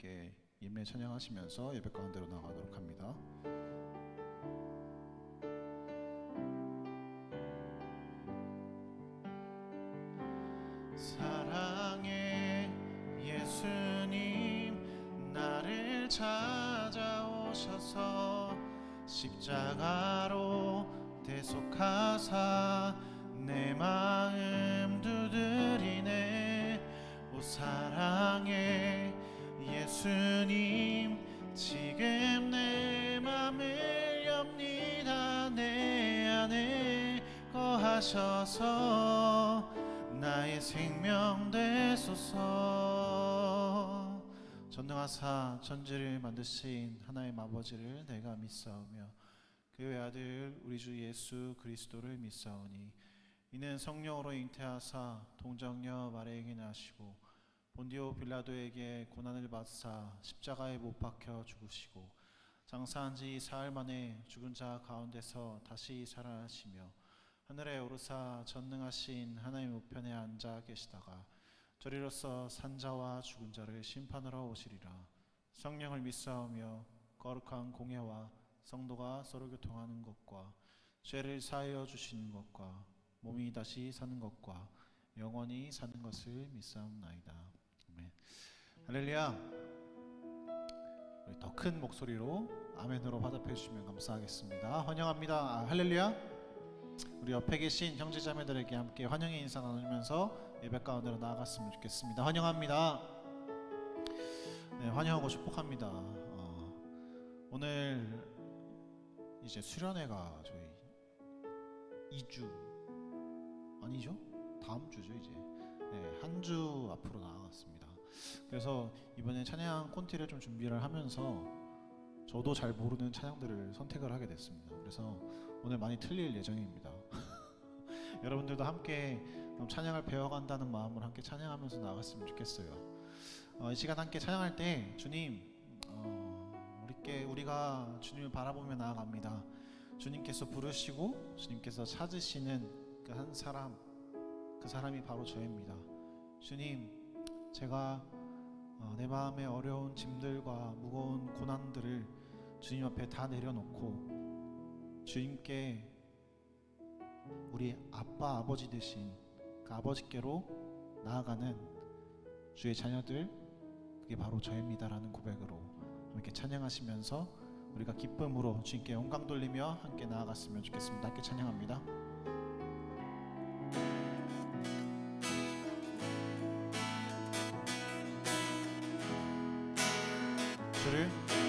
함께 예매 찬양하시면서 예배 가운데로 나가도록 합니다. 사랑의 예수님, 나를 찾아오셔서 십자가로 대속하사 내 마음 두드리네. 오 사랑의 예수님, 지금 내 맘을 엽니다. 내 안에 거하셔서 나의 생명 되소서. 전능하사 천지를 만드신 하나님 아버지를 내가 믿사오며 그의 아들 우리 주 예수 그리스도를 믿사오니 이는 성령으로 잉태하사 동정녀 마리아에게 나시고 본디오 빌라도에게 고난을 받사 십자가에 못 박혀 죽으시고 장사한 지 사흘 만에 죽은 자 가운데서 다시 살아나시며 하늘에 오르사 전능하신 하나님 우편에 앉아 계시다가 저리로서 산자와 죽은 자를 심판하러 오시리라. 성령을 믿사오며 거룩한 공예와 성도가 서로 교통하는 것과 죄를 사하여 주시는 것과 몸이 다시 사는 것과 영원히 사는 것을 믿사옵나이다. 아멘. 할렐루야. 우리 더 큰 목소리로 아멘으로 화답해 주시면 감사하겠습니다. 환영합니다. 할렐루야. 우리 옆에 계신 형제자매들에게 함께 환영의 인사 나누면서 예배 가운데로 나아갔으면 좋겠습니다. 환영합니다. 네, 환영하고 축복합니다. 오늘 이제 수련회가 저희 2주 아니죠? 다음 주죠 이제. 네, 한 주 앞으로 나아갔습니다. 그래서 이번에 찬양 콘티를 좀 준비를 하면서 저도 잘 모르는 찬양들을 선택을 하게 됐습니다. 그래서 오늘 많이 틀릴 예정입니다. 여러분들도 함께 찬양을 배워간다는 마음으로 함께 찬양하면서 나갔으면 좋겠어요. 이 시간 함께 찬양할 때 주님, 우리가 주님을 바라보며 나아갑니다. 주님께서 부르시고 주님께서 찾으시는 그 한 사람, 그 사람이 바로 저입니다. 주님, 제가 내 마음의 어려운 짐들과 무거운 고난들을 주님 앞에 다 내려놓고 주님께 우리 아빠 아버지 되신 그 아버지께로 나아가는 주의 자녀들, 그게 바로 저입니다라는 고백으로 이렇게 찬양하시면서 우리가 기쁨으로 주님께 영광 돌리며 함께 나아갔으면 좋겠습니다. 함께 찬양합니다.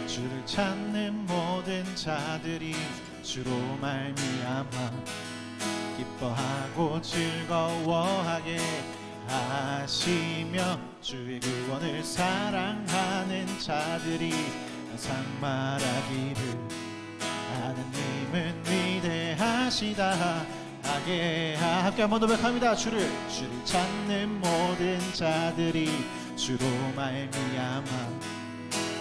주를 찾는 모든 자들이 주로 말미암아 기뻐하고 즐거워하게 하시며 주의 구원을 사랑하는 자들이 항상 말하기를 하나님은 위대하시다 하게. 함께 한번 더 고백합니다. 주를 찾는 모든 자들이 주로 말미암아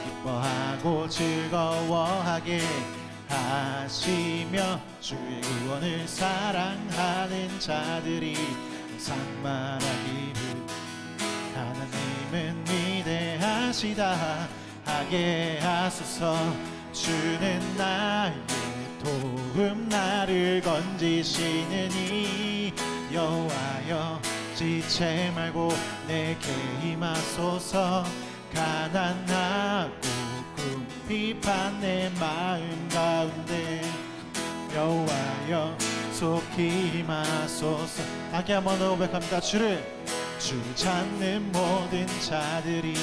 기뻐하고 즐거워하게 하시며 주의 구원을 사랑하는 자들이 항상 말하기를 하나님은 위대하시다 하게 하소서. 주는 나의 도움, 나를 건지시느니 여호와여 지체 말고 내게 임하소서. 가난하고 궁핍한 내 마음 가운데 여호와여 속히 임하소서. 함께 한번 더 고백합니다. 주를 찾는 모든 자들이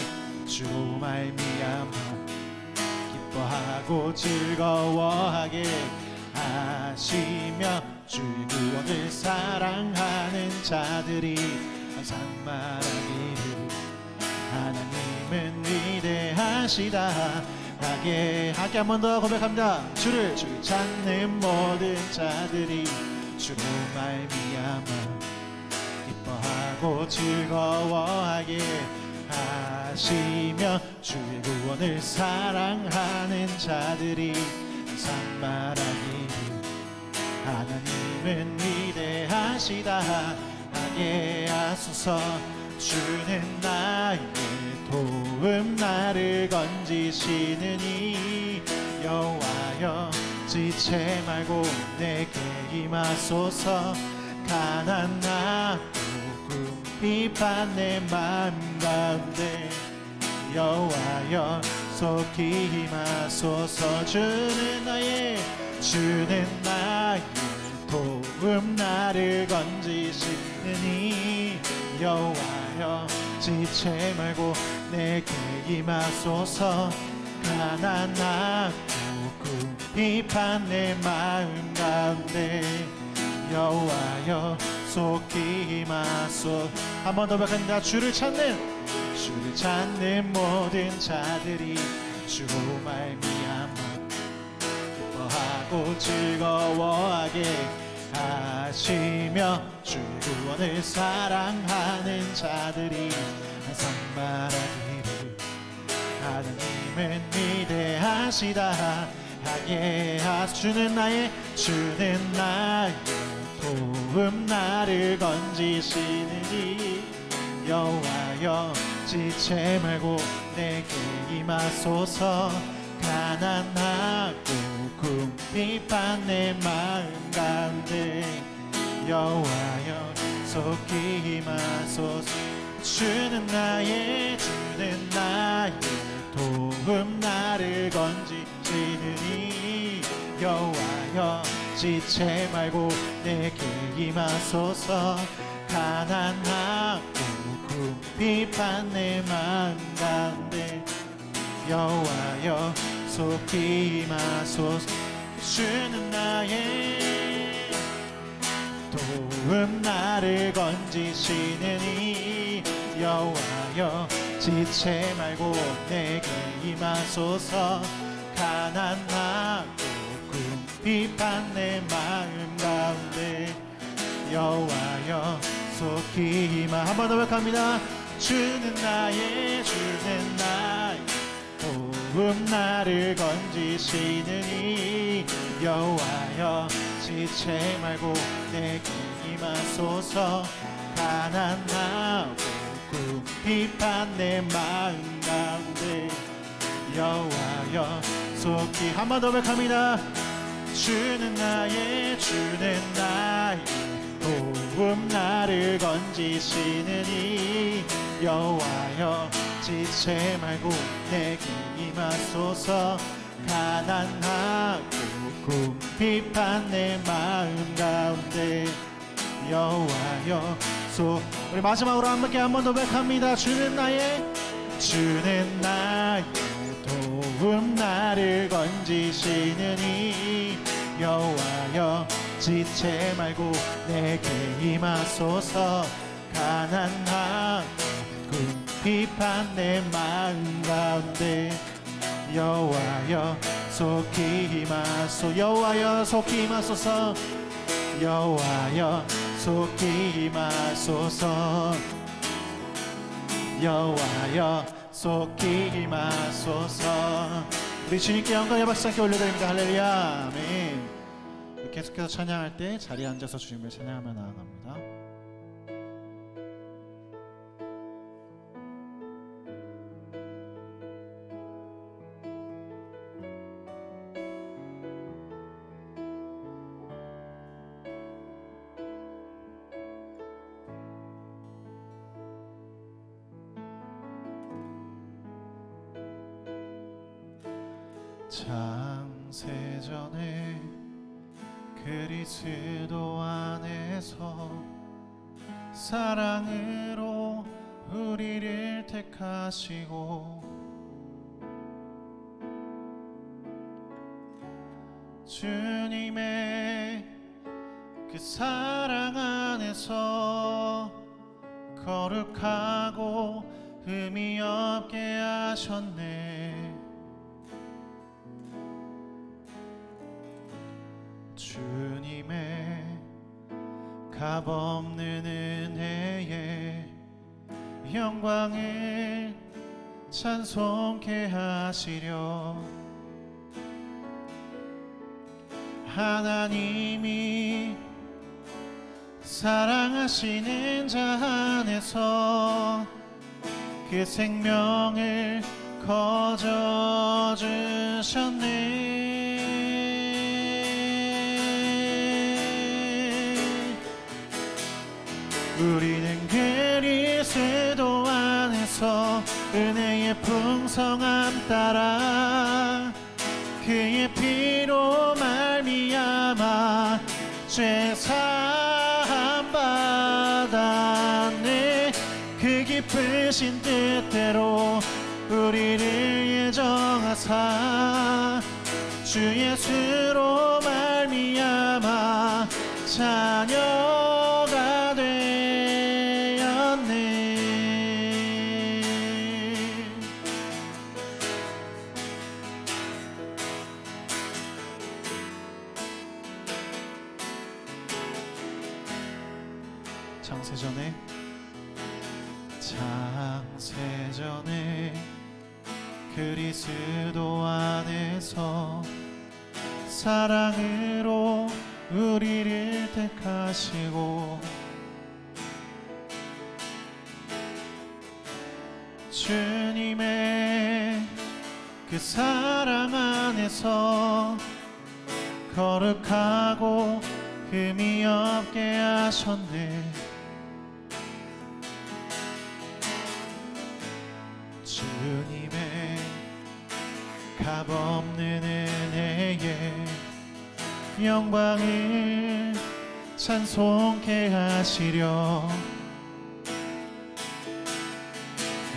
주로 말미암아 기뻐하고 즐거워하게 하시며 주의 구원을 사랑하는 자들이 항상 말하기를 하나님은 위대하시다 하게. 함께 한 번 더 고백합니다. 주를 찾는 모든 자들이 주로 말미암아 기뻐하고 즐거워하게 하시며 주의 구원을 사랑하는 자들이 항상 말하기를 하나님은 위대하시다 하게 하소서. 주는 나의 도움 나를 건지시느니 여호와여 지체 말고 내게 임하소서. 가난하고 궁핍한 내 마음 가운데 여호와여 속히 임하소서. 주는 나의 도움 나를 건지시느니 여호와여 지체 말고 내게 임하소서. 가난하고 궁핍한 내 마음 가운데 여호와여 속히 임하소서. 한 번 더 박합니다. 주를 찾는 모든 자들이 주로 말미암아 기뻐하고 즐거워하게 하시며 주 구원을 사랑하는 자들이 상말하기를 하나님은 위대하시다 하게 주는 나의 도움 나를 건지시느니 여호와여 지체 말고 내게 임하소서. 가난하고 궁핍한 내 마음 가운데 여호와여 속히 임하소서. 주는 나의 도움 나를 건지시느니 여호와여 지체 말고 내게 임하소서. 가난하고 궁핍한 내 마음 가운데 여호와여 속히 임하소서. 주는 나의 도움 나를 건지시느니 여호와여 지체 말고 내게 임하소서. 가난하고 궁핍한 내 마음 가운데 여호와여 속히 임하. 한 번 더 고백합니다. 주는 나의 도움 나를 건지시느니 여호와여 지체 말고 내게 임하소서. 가난하고 궁핍한 내 마음 가운데 여호와여 속히. 한 번 더 고백합니다. 주는 나의 도움 나를 건지시느니 여호와여 지체 말고 내게 임하소서. 가난하고 궁핍한 내 마음 가운데 여호와여 우리 마지막으로 함께 한 번 더 고백합니다. 주는 나의 도움 나를 건지시느니 여호와여 지체 말고 내게 임하소서. 가난하고 궁핍한 내 마음 가운데 여호와여 속히 임하소서. 여호와여 속히 임하소서. 여호와여 속히 임하소서. 여호와여 속히 임하소서. 우리 주님께 영광의 박수 함께 올려드립니다. 할렐루야. 아멘. 계속해서 찬양할 때 자리에 앉아서 주님을 찬양하며 나아갑니다. 창세전에 그리스도 안에서 사랑으로 우리를 택하시고 주님의 그 사랑 안에서 거룩하고 흠이 없게 하셨네. 주님의 값없는 은혜에 영광을 찬송케 하시려 하나님이 사랑하시는 자 안에서 그 생명을 거저 주셨네. 우리는 그리스도 안에서 은혜의 풍성함 따라 그의 피로 말미암아 죄 사함 받았네. 그 기쁘신 뜻대로 우리를 예정하사 주 예수로 말미암아 자녀가 되었네. 창세전에 그리스도 안에서 사랑으로 우리를 택하시고 주님의 그 사랑 안에서 거룩하고 흠이 없게 하셨네. 주님의 값없는 은혜에 영광을 찬송케 하시려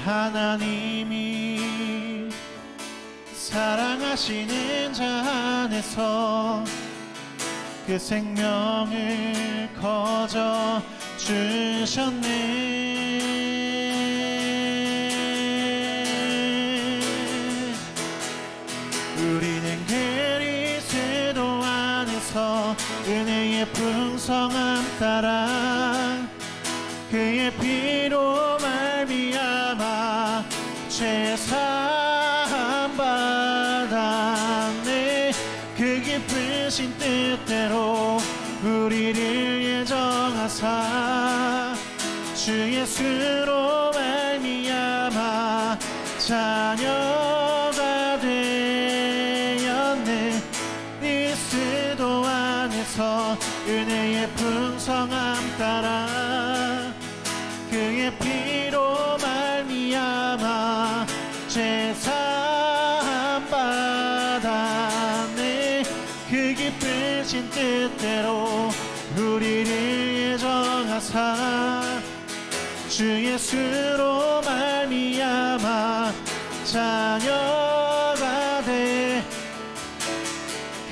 하나님이 사랑하시는 자 안에서 그 생명을 거저 주셨네. 우리는 그리스도 안에서 은혜의 풍성함 따라 그의 피로 말미암아 죄 사함 받았네. 그 기쁘신 뜻대로 우리를 예정하사 주 예수로 말미암아 자녀가 되었네. 그리스도 안에서 은혜의 풍성함 따라 그의 피로 말미암아 죄 사함 받았네. 그 기쁘신 뜻대로 우리를 예정하사 주 예수로 말미암아 자녀가 돼.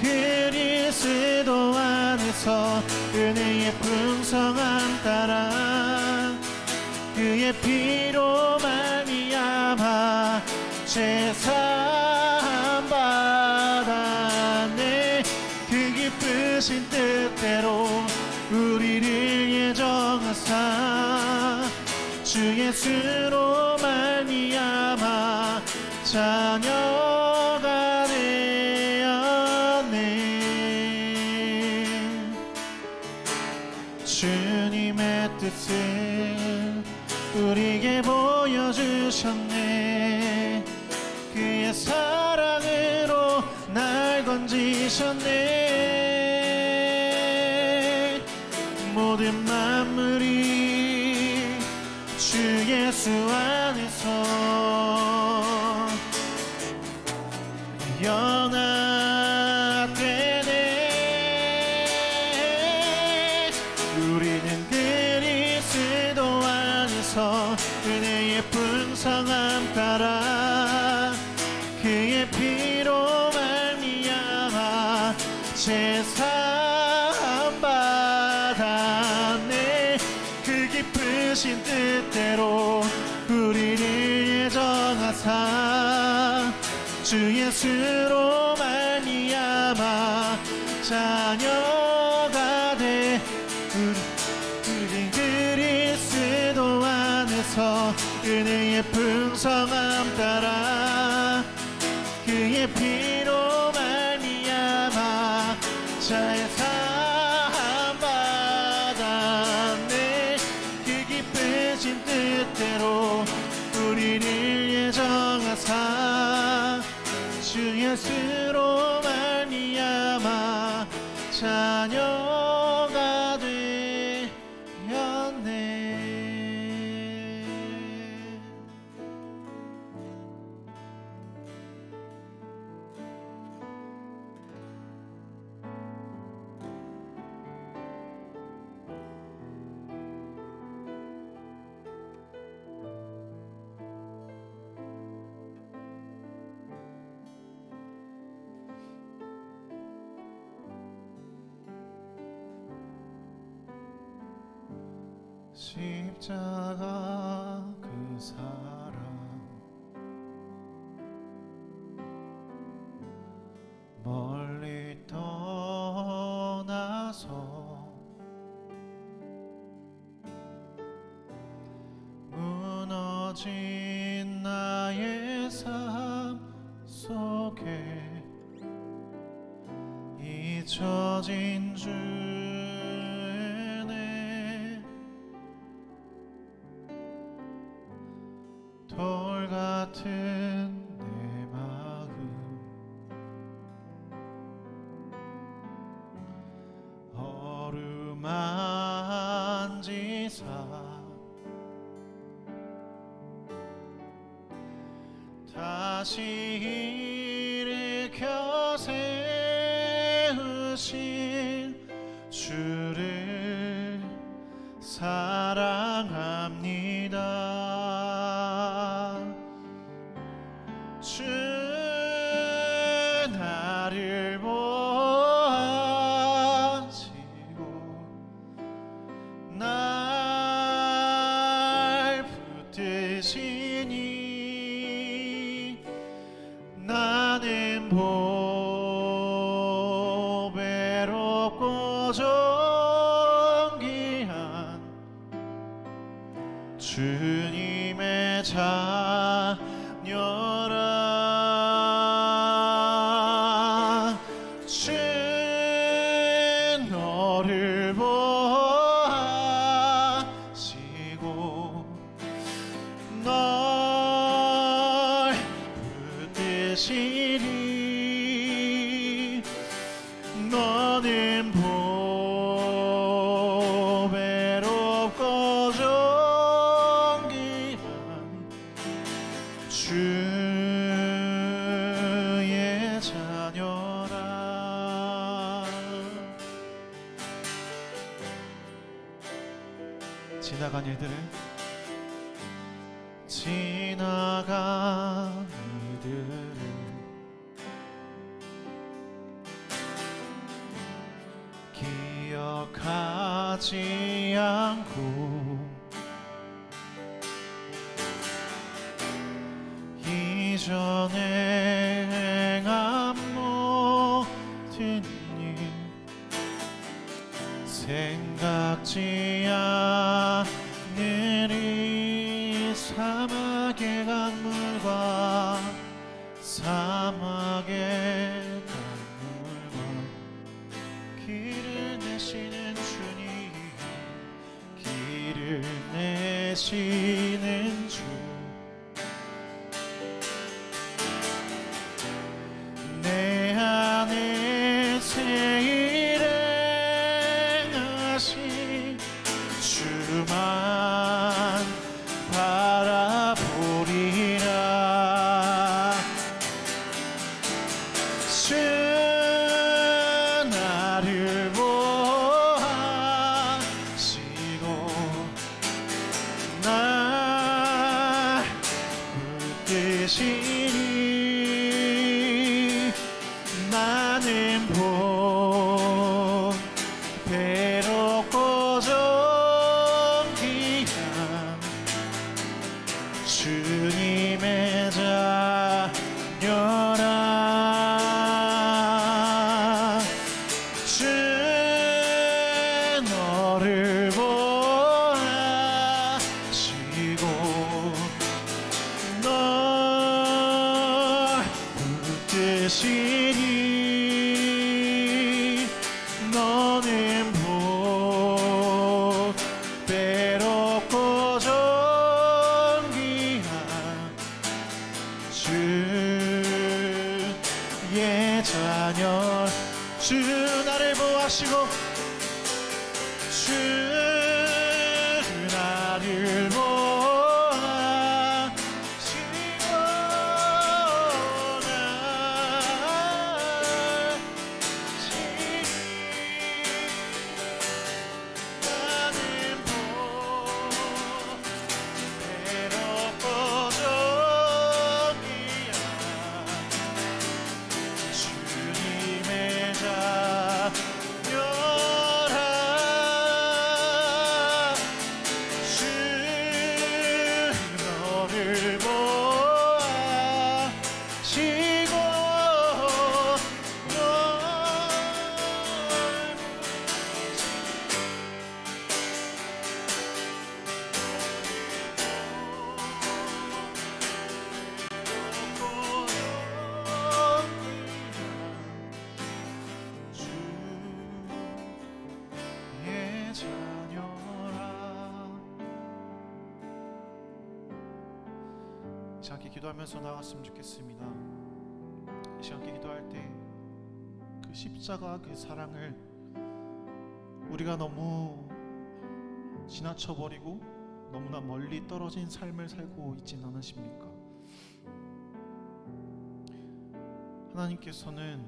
그리스도 안에서 은혜의 풍성함 따라 그의 피로 말미암아 죄 사함 받았네. 그 기쁘신 뜻대로 우리를 예정하사 주 예수로 말미암아 자녀가 되었네. 주님의 뜻을 우리에게 보여주셨네. 그의 사랑으로 날 건지셨네. 모든 만물이 주 예수 안에서 연합되네. 우리는 그리스도 안에서 은혜의 풍성함 따라 그의 피로 말미암아 죄 사함 받았네. 그 기쁘신 뜻대로 우리를 예정하사 주 예수로 말미암아 자녀가 돼. 우린 그리스도 안에서 은혜의 풍성함 따라 그의 피로 말미암아 죄 사함 받았네. 그 기쁘신 뜻대로 우리 예수로 말미암아 자녀가 되었네. 십자가 그 사랑 멀리 떠나서 무너진 나의 삶 속에 잊혀진 주네. 돌 같은 내 마음 어루만지사 다시 일으켜 세우신 주를 사랑합니다. 주 나를 보아시고 날 붙드시니 나는 보배롭고 존귀한 주님의 자녀라. 주 너를 보아시고 널 붙드시리. 너는 보배롭고 존귀한 주의 자녀라. 지나간 일들을 기억하지 않고 이전에 행한 모든 일 생각지 않으리. 사막의 강물과 사막의 강물과 길을 내시는 주님, 길을 내시는 주, 내 안에 새 일을 하신 주만 바라보리라. 주 나를 보아시고 날 붙드시니 나는 보배롭고 존귀한 주님의 자녀라. 주 너를 보아시고 널 붙드시니 너는 보배롭고 존귀한 주의 주의 자녀. 주 나를 보호하시고 주 나를 보호하시고 나는 외롭고 저기야 주님의 자녀라. 주 너를 보호하시고 주의 자녀라. 이 시간 함께 기도하면서 나갔으면 좋겠습니다. 이 시간 함께 기도할 때 그 십자가 그 사랑을 우리가 너무 지나쳐버리고 너무나 멀리 떨어진 삶을 살고 있진 않으십니까? 하나님께서는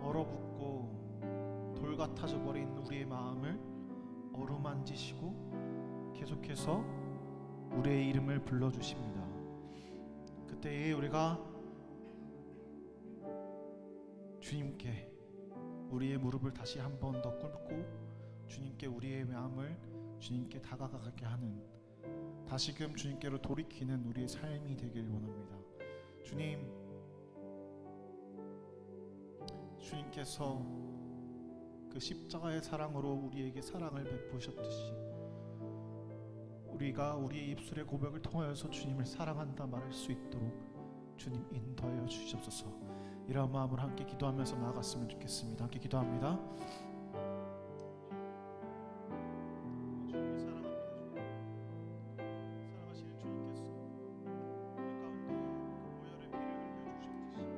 얼어붙고 돌 같아져 버린 우리의 마음을 어루만지시고 계속해서 우리의 이름을 불러주십니다. 그때에 우리가 주님께 우리의 무릎을 다시 한 번 더 꿇고 주님께 우리의 마음을 주님께 다가가게 하는, 다시금 주님께로 돌이키는 우리의 삶이 되길 원합니다. 주님께서 그 십자가의 사랑으로 우리에게 사랑을 베푸셨듯이 우리가 우리의 입술의 고백을 통하여서 주님을 사랑한다 말할 수 있도록 주님 인도하여 주시옵소서. 이런 마음으로 함께 기도하면서 나아갔으면 좋겠습니다. 함께 기도합니다. 주님을 사랑합니다. 사랑하시는 주님께서 우리 가운데 보혈의 피를 흘려주셨듯이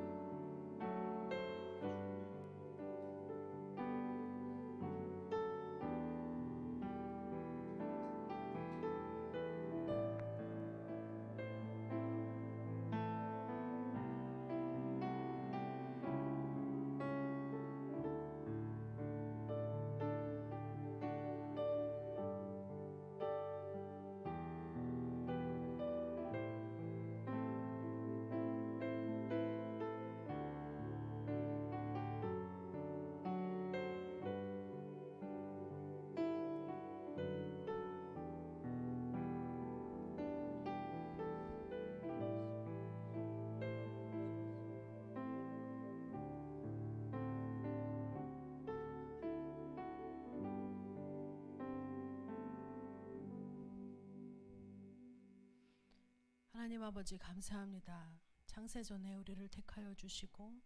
하나님 아버지 감사합니다. 창세전에 우리를 택하여 주시고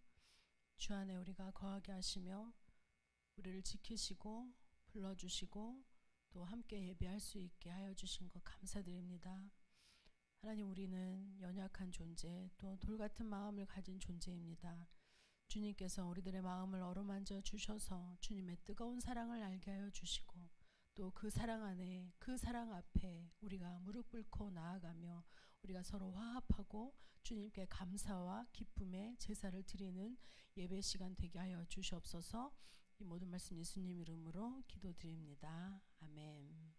주 안에 우리가 거하게 하시며 우리를 지키시고 불러주시고 또 함께 예배할 수 있게 하여 주신 것 감사드립니다. 하나님, 우리는 연약한 존재, 또 돌같은 마음을 가진 존재입니다. 주님께서 우리들의 마음을 어루만져 주셔서 주님의 뜨거운 사랑을 알게 하여 주시고 또 그 사랑 안에, 그 사랑 앞에 우리가 무릎 꿇고 나아가며 우리가 서로 화합하고 주님께 감사와 기쁨의 제사를 드리는 예배 시간 되게 하여 주시옵소서. 이 모든 말씀 예수님 이름으로 기도드립니다. 아멘.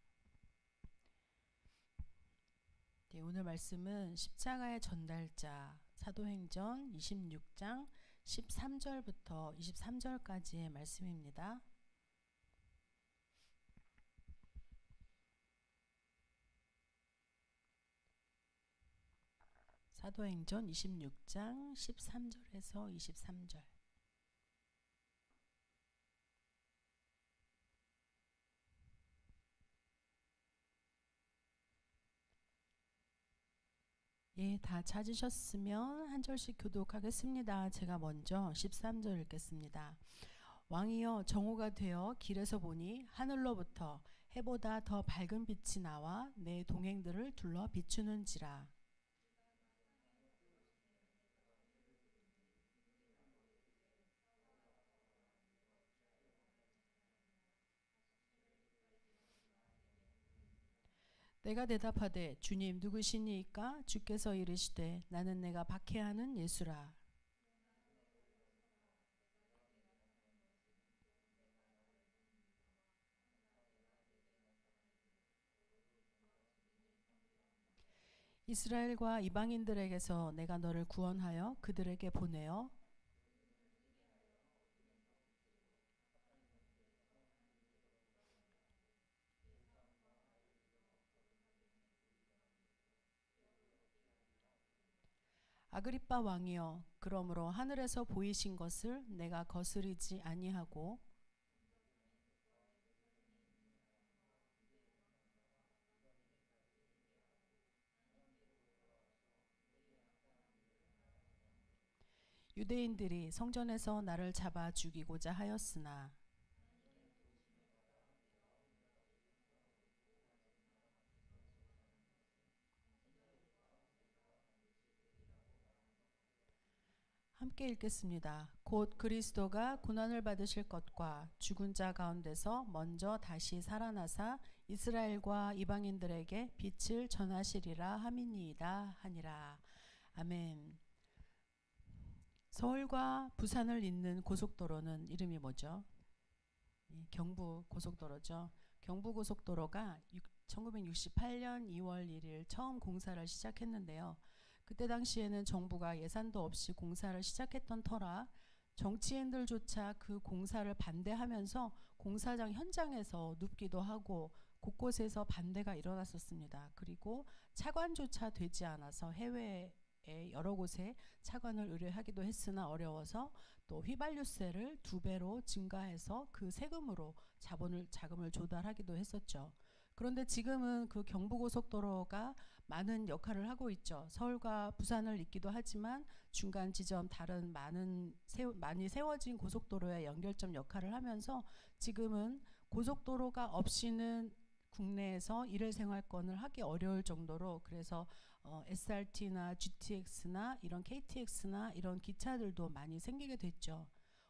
네, 오늘 말씀은 십자가의 전달자 사도행전 26장 13절부터 23절까지의 말씀입니다. 사도행전 26장 13절에서 23절. 예, 다 찾으셨으면 한 절씩 교독하겠습니다. 제가 먼저 13절 읽겠습니다. 왕이여, 정오가 되어 길에서 보니 하늘로부터 해보다 더 밝은 빛이 나와 내 동행들을 둘러 비추는지라. 내가 대답하되 주님 누구시니이까? 주께서 이르시되 나는 내가 박해하는 예수라. 이스라엘과 이방인들에게서 내가 너를 구원하여 그들에게 보내어 아그리빠 왕이여, 그러므로 하늘에서 보이신 것을 내가 거스르지 아니하고 유대인들이 성전에서 나를 잡아 죽이고자 하였으나 함께 읽겠습니다. 곧 그리스도가 고난을 받으실 것과 죽은 자 가운데서 먼저 다시 살아나사 이스라엘과 이방인들에게 빛을 전하시리라 함이니이다 하니라. 아멘. 서울과 부산을 잇는 고속도로는 이름이 뭐죠? 경부 고속도로죠. 경부 고속도로가 1968년 2월 1일 처음 공사를 시작했는데요. 그때 당시에는 정부가 예산도 없이 공사를 시작했던 터라 정치인들조차 그 공사를 반대하면서 공사장 현장에서 눕기도 하고 곳곳에서 반대가 일어났었습니다. 그리고 차관조차 되지 않아서 해외에 여러 곳에 차관을 의뢰하기도 했으나 어려워서 또 휘발유세를 2배로 증가해서 그 세금으로 자금을 조달하기도 했었죠. 그런데 지금은 그 경부고속도로가 많은 역할을 하고 있죠. 서울과 부산을 잇기도 하지만 중간 지점 다른 많이 세워진 고속도로의 연결점 역할을 하면서 지금은 고속도로가 없이는 국내에서 일회생활권을 하기 어려울 정도로 그래서 SRT나 GTX나 이런 KTX나 이런 기차들도 많이 생기게 됐죠.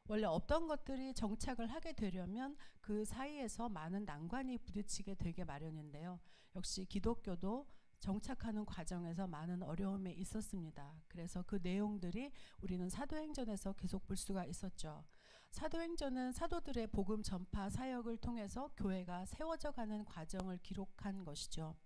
원래 없던 것들이 정착을 하게 되려면 그 사이에서 많은 난관이 부딪히게 되게 마련인데요. 역시 기독교도 정착하는 과정에서 많은 어려움이 있었습니다. 그래서 그 내용들이 우리는 사도행전에서 계속 볼 수가 있었죠. 사도행전은 사도들의 복음 전파 사역을 통해서 교회가 세워져 가는 과정을 기록한 것이죠.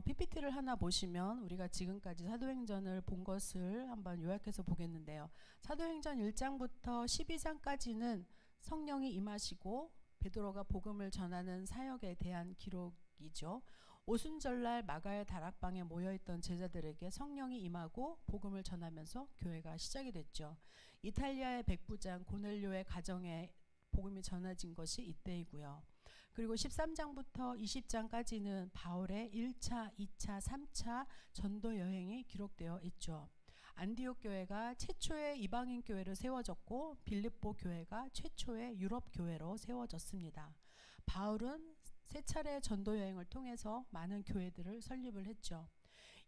PPT를 하나 보시면 우리가 지금까지 사도행전을 본 것을 한번 요약해서 보겠는데요. 사도행전 1장부터 12장까지는 성령이 임하시고 베드로가 복음을 전하는 사역에 대한 기록이죠. 오순절날 마가의 다락방에 모여있던 제자들에게 성령이 임하고 복음을 전하면서 교회가 시작이 됐죠. 이탈리아의 백부장 고넬료의 가정에 복음이 전해진 것이 이때이고요. 그리고 13장부터 20장까지는 바울의 1차, 2차, 3차 전도 여행이 기록되어 있죠. 안디옥 교회가 최초의 이방인 교회로 세워졌고 빌립보 교회가 최초의 유럽 교회로 세워졌습니다. 바울은 3차례 전도 여행을 통해서 많은 교회들을 설립을 했죠.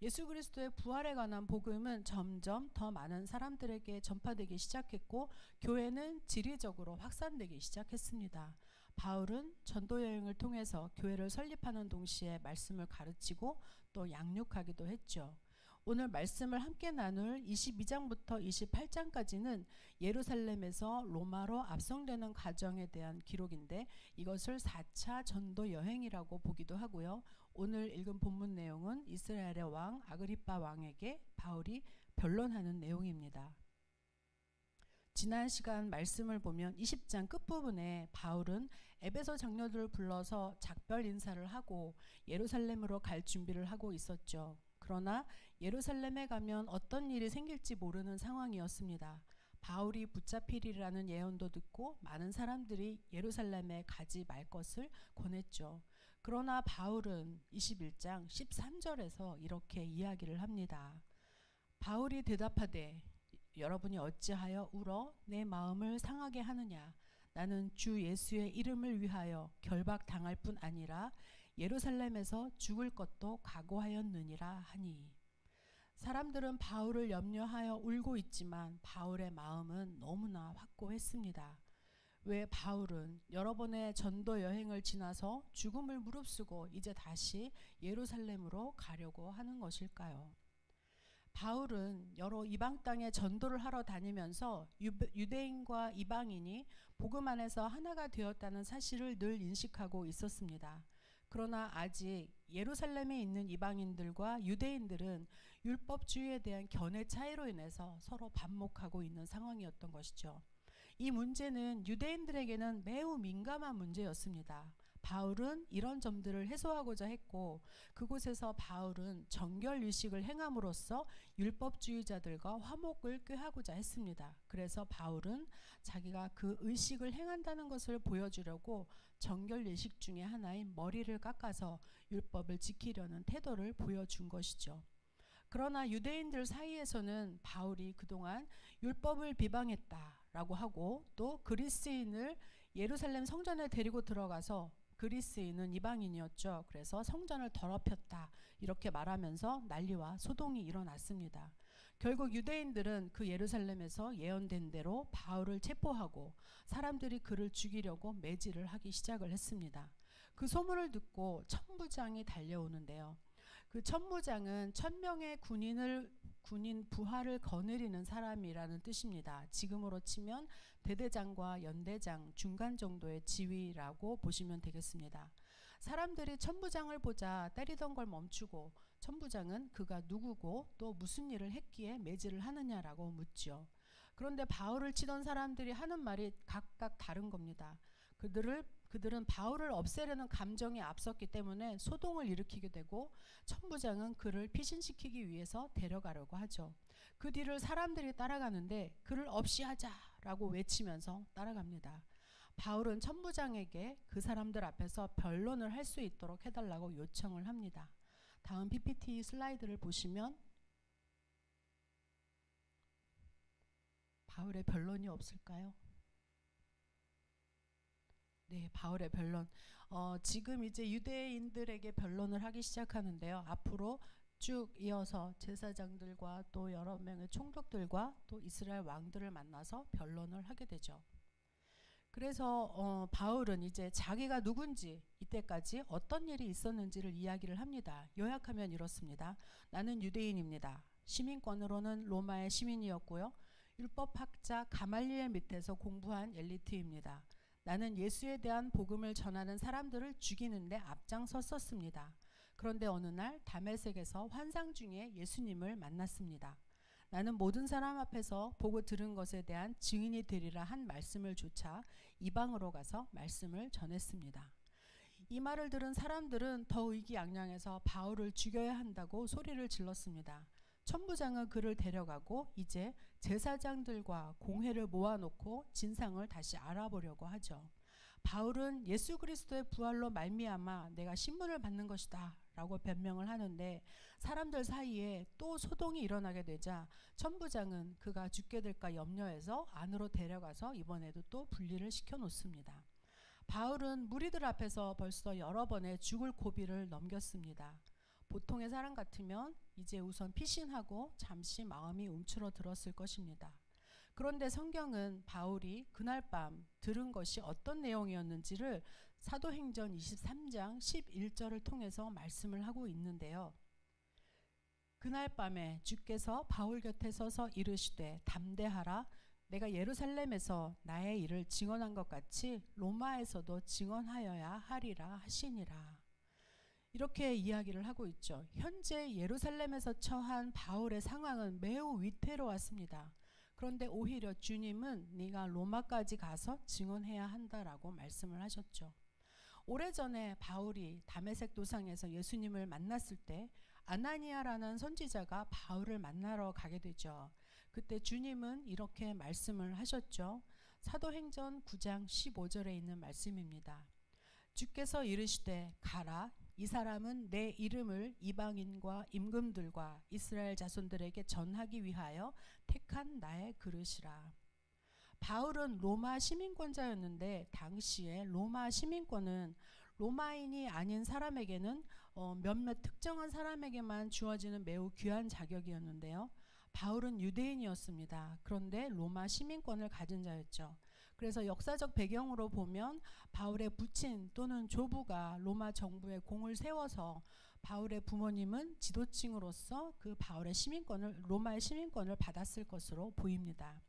예수 그리스도의 부활에 관한 복음은 점점 더 많은 사람들에게 전파되기 시작했고 교회는 지리적으로 확산되기 시작했습니다. 바울은 전도 여행을 통해서 교회를 설립하는 동시에 말씀을 가르치고 또 양육하기도 했죠. 오늘 말씀을 함께 나눌 22장부터 28장까지는 예루살렘에서 로마로 압송되는 과정에 대한 기록인데 이것을 4차 전도 여행이라고 보기도 하고요. 오늘 읽은 본문 내용은 이스라엘의 왕 아그리빠 왕에게 바울이 변론하는 내용입니다. 지난 시간 말씀을 보면 20장 끝부분에 바울은 에베소 장로들을 불러서 작별 인사를 하고 예루살렘으로 갈 준비를 하고 있었죠. 그러나 예루살렘에 가면 어떤 일이 생길지 모르는 상황이었습니다. 바울이 붙잡히리라는 예언도 듣고 많은 사람들이 예루살렘에 가지 말 것을 권했죠. 그러나 바울은 21장 13절에서 이렇게 이야기를 합니다. 바울이 대답하되 여러분이 어찌하여 울어 내 마음을 상하게 하느냐. 나는 주 예수의 이름을 위하여 결박당할 뿐 아니라 예루살렘에서 죽을 것도 각오하였느니라 하니. 사람들은 바울을 염려하여 울고 있지만 바울의 마음은 너무나 확고했습니다. 왜 바울은 여러 번의 전도 여행을 지나서 죽음을 무릅쓰고 이제 다시 예루살렘으로 가려고 하는 것일까요? 바울은 여러 이방 땅에 전도를 하러 다니면서 유대인과 이방인이 복음 안에서 하나가 되었다는 사실을 늘 인식하고 있었습니다. 그러나 아직 예루살렘에 있는 이방인들과 유대인들은 율법주의에 대한 견해 차이로 인해서 서로 반목하고 있는 상황이었던 것이죠. 이 문제는 유대인들에게는 매우 민감한 문제였습니다. 바울은 이런 점들을 해소하고자 했고, 그곳에서 바울은 정결 유식을 행함으로써 율법주의자들과 화목을 꾀하고자 했습니다. 그래서 바울은 자기가 그 의식을 행한다는 것을 보여주려고 정결 예식 중에 하나인 머리를 깎아서 율법을 지키려는 태도를 보여준 것이죠. 그러나 유대인들 사이에서는 바울이 그동안 율법을 비방했다라고 하고, 또 그리스인을 예루살렘 성전에 데리고 들어가서, 그리스인은 이방인이었죠. 그래서 성전을 더럽혔다 이렇게 말하면서 난리와 소동이 일어났습니다. 결국 유대인들은 그 예루살렘에서 예언된 대로 바울을 체포하고 사람들이 그를 죽이려고 매질을 하기 시작을 했습니다. 그 소문을 듣고 천부장이 달려오는데요. 그 천부장은 1000명의 군인 부하를 거느리는 사람이라는 뜻입니다. 지금으로 치면 대대장과 연대장 중간 정도의 지위라고 보시면 되겠습니다. 사람들이 천부장을 보자 때리던 걸 멈추고 천부장은 그가 누구고 또 무슨 일을 했기에 매질을 하느냐라고 묻죠. 그런데 바울을 치던 사람들이 하는 말이 각각 다른 겁니다. 그들은 바울을 없애려는 감정이 앞섰기 때문에 소동을 일으키게 되고, 천부장은 그를 피신시키기 위해서 데려가려고 하죠. 그 뒤를 사람들이 따라가는데 그를 없이 하자라고 외치면서 따라갑니다. 바울은 천부장에게 그 사람들 앞에서 변론을 할 수 있도록 해달라고 요청을 합니다. 다음 PPT 슬라이드를 보시면 바울의 변론이 없을까요? 네, 바울의 변론. 지금 이제 유대인들에게 변론을 하기 시작하는데요. 앞으로 쭉 이어서 제사장들과 또 여러 명의 총독들과 또 이스라엘 왕들을 만나서 변론을 하게 되죠. 그래서 바울은 이제 자기가 누군지, 이때까지 어떤 일이 있었는지를 이야기를 합니다. 요약하면 이렇습니다. 나는 유대인입니다. 시민권으로는 로마의 시민이었고요. 율법학자 가말리엘 밑에서 공부한 엘리트입니다. 나는 예수에 대한 복음을 전하는 사람들을 죽이는데 앞장섰었습니다. 그런데 어느 날 다메섹에서 환상 중에 예수님을 만났습니다. 나는 모든 사람 앞에서 보고 들은 것에 대한 증인이 되리라 한 말씀을 조차 이방으로 가서 말씀을 전했습니다. 이 말을 들은 사람들은 더 의기양양해서 바울을 죽여야 한다고 소리를 질렀습니다. 천부장은 그를 데려가고 이제 제사장들과 공회를 모아놓고 진상을 다시 알아보려고 하죠. 바울은 예수 그리스도의 부활로 말미암아 내가 신문을 받는 것이다 라고 변명을 하는데, 사람들 사이에 또 소동이 일어나게 되자 천부장은 그가 죽게 될까 염려해서 안으로 데려가서 이번에도 또 분리를 시켜 놓습니다. 바울은 무리들 앞에서 벌써 여러 번의 죽을 고비를 넘겼습니다. 보통의 사람 같으면 이제 우선 피신하고 잠시 마음이 움츠러들었을 것입니다. 그런데 성경은 바울이 그날 밤 들은 것이 어떤 내용이었는지를 사도행전 23장 11절을 통해서 말씀을 하고 있는데요. 그날 밤에 주께서 바울 곁에 서서 이르시되 담대하라, 내가 예루살렘에서 나의 일을 증언한 것 같이 로마에서도 증언하여야 하리라 하시니라. 이렇게 이야기를 하고 있죠. 현재 예루살렘에서 처한 바울의 상황은 매우 위태로웠습니다. 그런데 오히려 주님은 네가 로마까지 가서 증언해야 한다라고 말씀을 하셨죠. 오래전에 바울이 다메섹 도상에서 예수님을 만났을 때 아나니아라는 선지자가 바울을 만나러 가게 되죠. 그때 주님은 이렇게 말씀을 하셨죠. 사도행전 9장 15절에 있는 말씀입니다. 주께서 이르시되 가라, 이 사람은 내 이름을 이방인과 임금들과 이스라엘 자손들에게 전하기 위하여 택한 나의 그릇이라. 바울은 로마 시민권자였는데 당시에 로마 시민권은 로마인이 아닌 사람에게는 몇몇 특정한 사람에게만 주어지는 매우 귀한 자격이었는데요. 바울은 유대인이었습니다. 그런데 로마 시민권을 가진 자였죠. 그래서 역사적 배경으로 보면 바울의 부친 또는 조부가 로마 정부에 공을 세워서 바울의 부모님은 지도층으로서 그 바울의 시민권을, 로마의 시민권을 받았을 것으로 보입니다.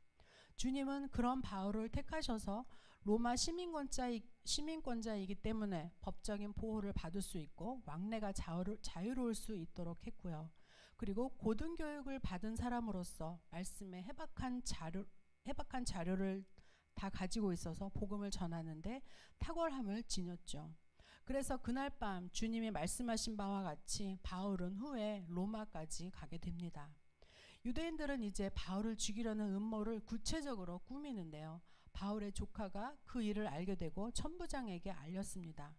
주님은 그런 바울을 택하셔서 로마 시민권자이기 때문에 법적인 보호를 받을 수 있고 왕래가 자유로울 수 있도록 했고요. 그리고 고등교육을 받은 사람으로서 말씀에 해박한 자료를 다 가지고 있어서 복음을 전하는데 탁월함을 지녔죠. 그래서 그날 밤 주님이 말씀하신 바와 같이 바울은 후에 로마까지 가게 됩니다. 유대인들은 이제 바울을 죽이려는 음모를 구체적으로 꾸미는데요. 바울의 조카가 그 일을 알게 되고 천부장에게 알렸습니다.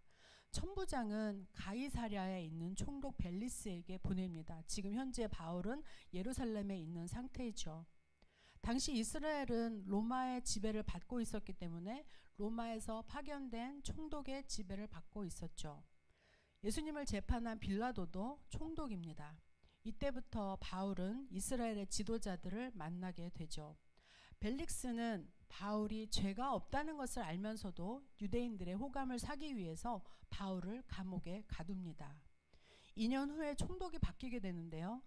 천부장은 가이사랴에 있는 총독 벨리스에게 보냅니다. 지금 현재 바울은 예루살렘에 있는 상태이죠. 당시 이스라엘은 로마의 지배를 받고 있었기 때문에 로마에서 파견된 총독의 지배를 받고 있었죠. 예수님을 재판한 빌라도도 총독입니다. 이때부터 바울은 이스라엘의 지도자들을 만나게 되죠. 벨릭스는 바울이 죄가 없다는 것을 알면서도 유대인들의 호감을 사기 위해서 바울을 감옥에 가둡니다. 2년 후에 총독이 바뀌게 되는데요.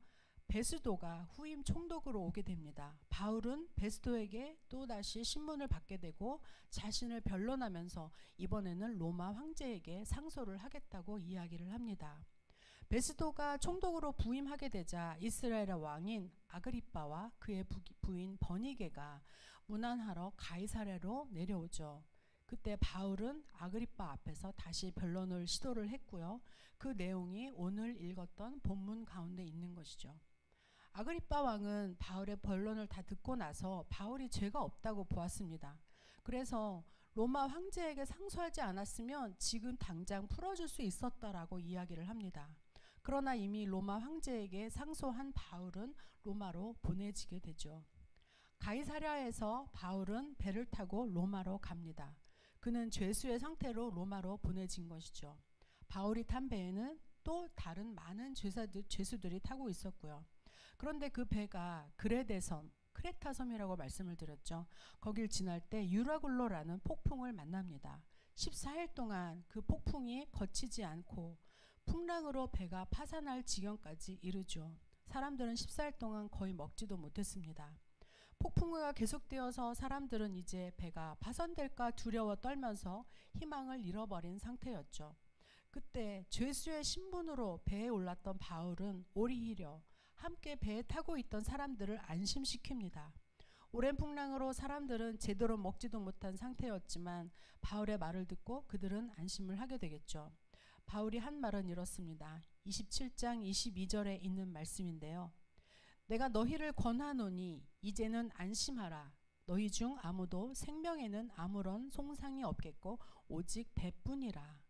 베스도가 후임 총독으로 오게 됩니다. 바울은 베스도에게 또다시 신문을 받게 되고 자신을 변론하면서 이번에는 로마 황제에게 상소를 하겠다고 이야기를 합니다. 베스도가 총독으로 부임하게 되자 이스라엘의 왕인 아그리빠와 그의 부인 버니게가 문안하러 가이사랴로 내려오죠. 그때 바울은 아그리빠 앞에서 다시 변론을 시도를 했고요. 그 내용이 오늘 읽었던 본문 가운데 있는 것이죠. 아그리빠 왕은 바울의 변론을 다 듣고 나서 바울이 죄가 없다고 보았습니다. 그래서 로마 황제에게 상소하지 않았으면 지금 당장 풀어줄 수 있었다라고 이야기를 합니다. 그러나 이미 로마 황제에게 상소한 바울은 로마로 보내지게 되죠. 가이사랴에서 바울은 배를 타고 로마로 갑니다. 그는 죄수의 상태로 로마로 보내진 것이죠. 바울이 탄 배에는 또 다른 많은 죄수들이 타고 있었고요. 그런데 그 배가 크레타 섬이라고 말씀을 드렸죠. 거길 지날 때 유라굴로라는 폭풍을 만납니다. 14일 동안 그 폭풍이 거치지 않고 풍랑으로 배가 파산할 지경까지 이르죠. 사람들은 14일 동안 거의 먹지도 못했습니다. 폭풍우가 계속되어서 사람들은 이제 배가 파손될까 두려워 떨면서 희망을 잃어버린 상태였죠. 그때 죄수의 신분으로 배에 올랐던 바울은 오히려 함께 배에 타고 있던 사람들을 안심시킵니다. 오랜 풍랑으로 사람들은 제대로 먹지도 못한 상태였지만 바울의 말을 듣고 그들은 안심을 하게 되겠죠. 바울이 한 말은 이렇습니다. 27장 22절에 있는 말씀인데요. 내가 너희를 권하노니 이제는 안심하라. 너희 중 아무도 생명에는 아무런 손상이 없겠고 오직 배뿐이라.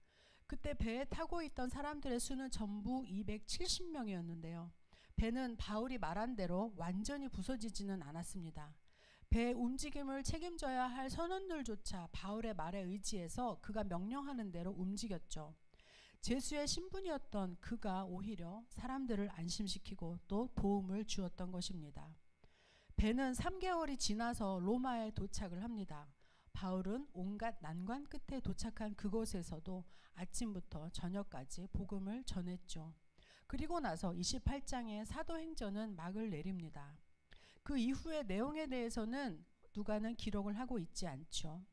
그때 배에 타고 있던 사람들의 수는 전부 270명이었는데요. 배는 바울이 말한 대로 완전히 부서지지는 않았습니다. 배의 움직임을 책임져야 할 선원들조차 바울의 말에 의지해서 그가 명령하는 대로 움직였죠. 죄수의 신분이었던 그가 오히려 사람들을 안심시키고 또 도움을 주었던 것입니다. 배는 3개월이 지나서 로마에 도착을 합니다. 바울은 온갖 난관 끝에 도착한 그곳에서도 아침부터 저녁까지 복음을 전했죠. 그리고 나서 28장의 사도행전은 막을 내립니다. 그 이후의 내용에 대해서는 누가는 기록을 하고 있지 않죠.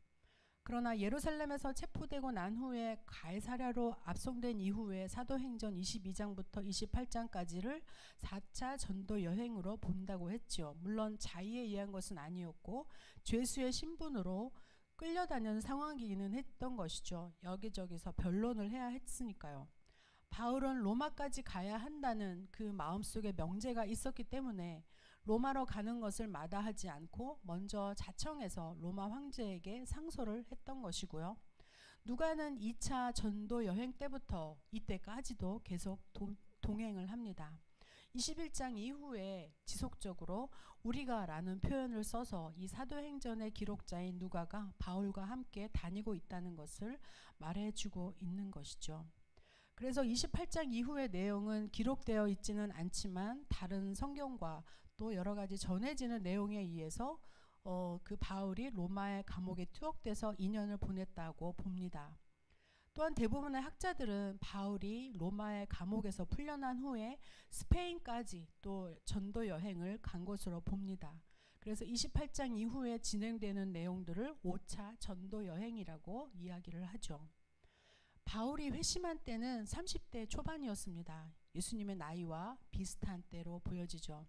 그러나 예루살렘에서 체포되고 난 후에 가이사랴로 압송된 이후에 사도행전 22장부터 28장까지를 4차 전도 여행으로 본다고 했죠. 물론 자의에 의한 것은 아니었고 죄수의 신분으로 끌려다니는 상황이기는 했던 것이죠. 여기저기서 변론을 해야 했으니까요. 바울은 로마까지 가야 한다는 그 마음속에 명제가 있었기 때문에 로마로 가는 것을 마다하지 않고 먼저 자청해서 로마 황제에게 상소를 했던 것이고요. 누가는 2차 전도 여행 때부터 이때까지도 계속 동행을 합니다. 21장 이후에 지속적으로 우리가 라는 표현을 써서 이 사도행전의 기록자인 누가가 바울과 함께 다니고 있다는 것을 말해주고 있는 것이죠. 그래서 28장 이후의 내용은 기록되어 있지는 않지만 다른 성경과 또 여러 가지 전해지는 내용에 의해서 그 바울이 로마의 감옥에 투옥돼서 2년을 보냈다고 봅니다. 또한 대부분의 학자들은 바울이 로마의 감옥에서 풀려난 후에 스페인까지 또 전도 여행을 간 것으로 봅니다. 그래서 28장 이후에 진행되는 내용들을 5차 전도 여행이라고 이야기를 하죠. 바울이 회심한 때는 30대 초반이었습니다. 예수님의 나이와 비슷한 때로 보여지죠.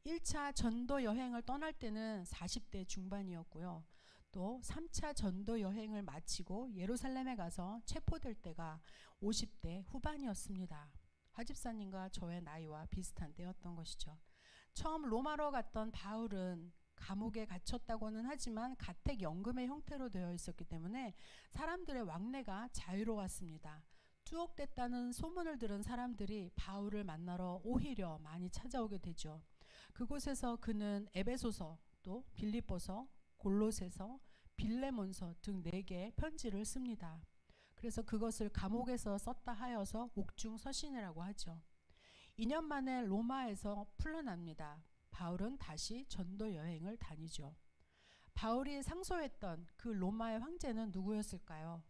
1차 전도 여행을 떠날 때는 40대 중반이었고요. 또 3차 전도 여행을 마치고 예루살렘에 가서 체포될 때가 50대 후반이었습니다. 하집사님과 저의 나이와 비슷한 때였던 것이죠. 처음 로마로 갔던 바울은 감옥에 갇혔다고는 하지만 가택연금의 형태로 되어 있었기 때문에 사람들의 왕래가 자유로웠습니다. 투옥됐다는 소문을 들은 사람들이 바울을 만나러 오히려 많이 찾아오게 되죠. 그곳에서 그는 에베소서, 또 빌립보서, 골로새서, 빌레몬서 등 4개의 편지를 씁니다. 그래서 그것을 감옥에서 썼다 하여서 옥중서신이라고 하죠. 2년 만에 로마에서 풀려납니다. 바울은 다시 전도 여행을 다니죠. 바울이 상소했던 그 로마의 황제는 누구였을까요?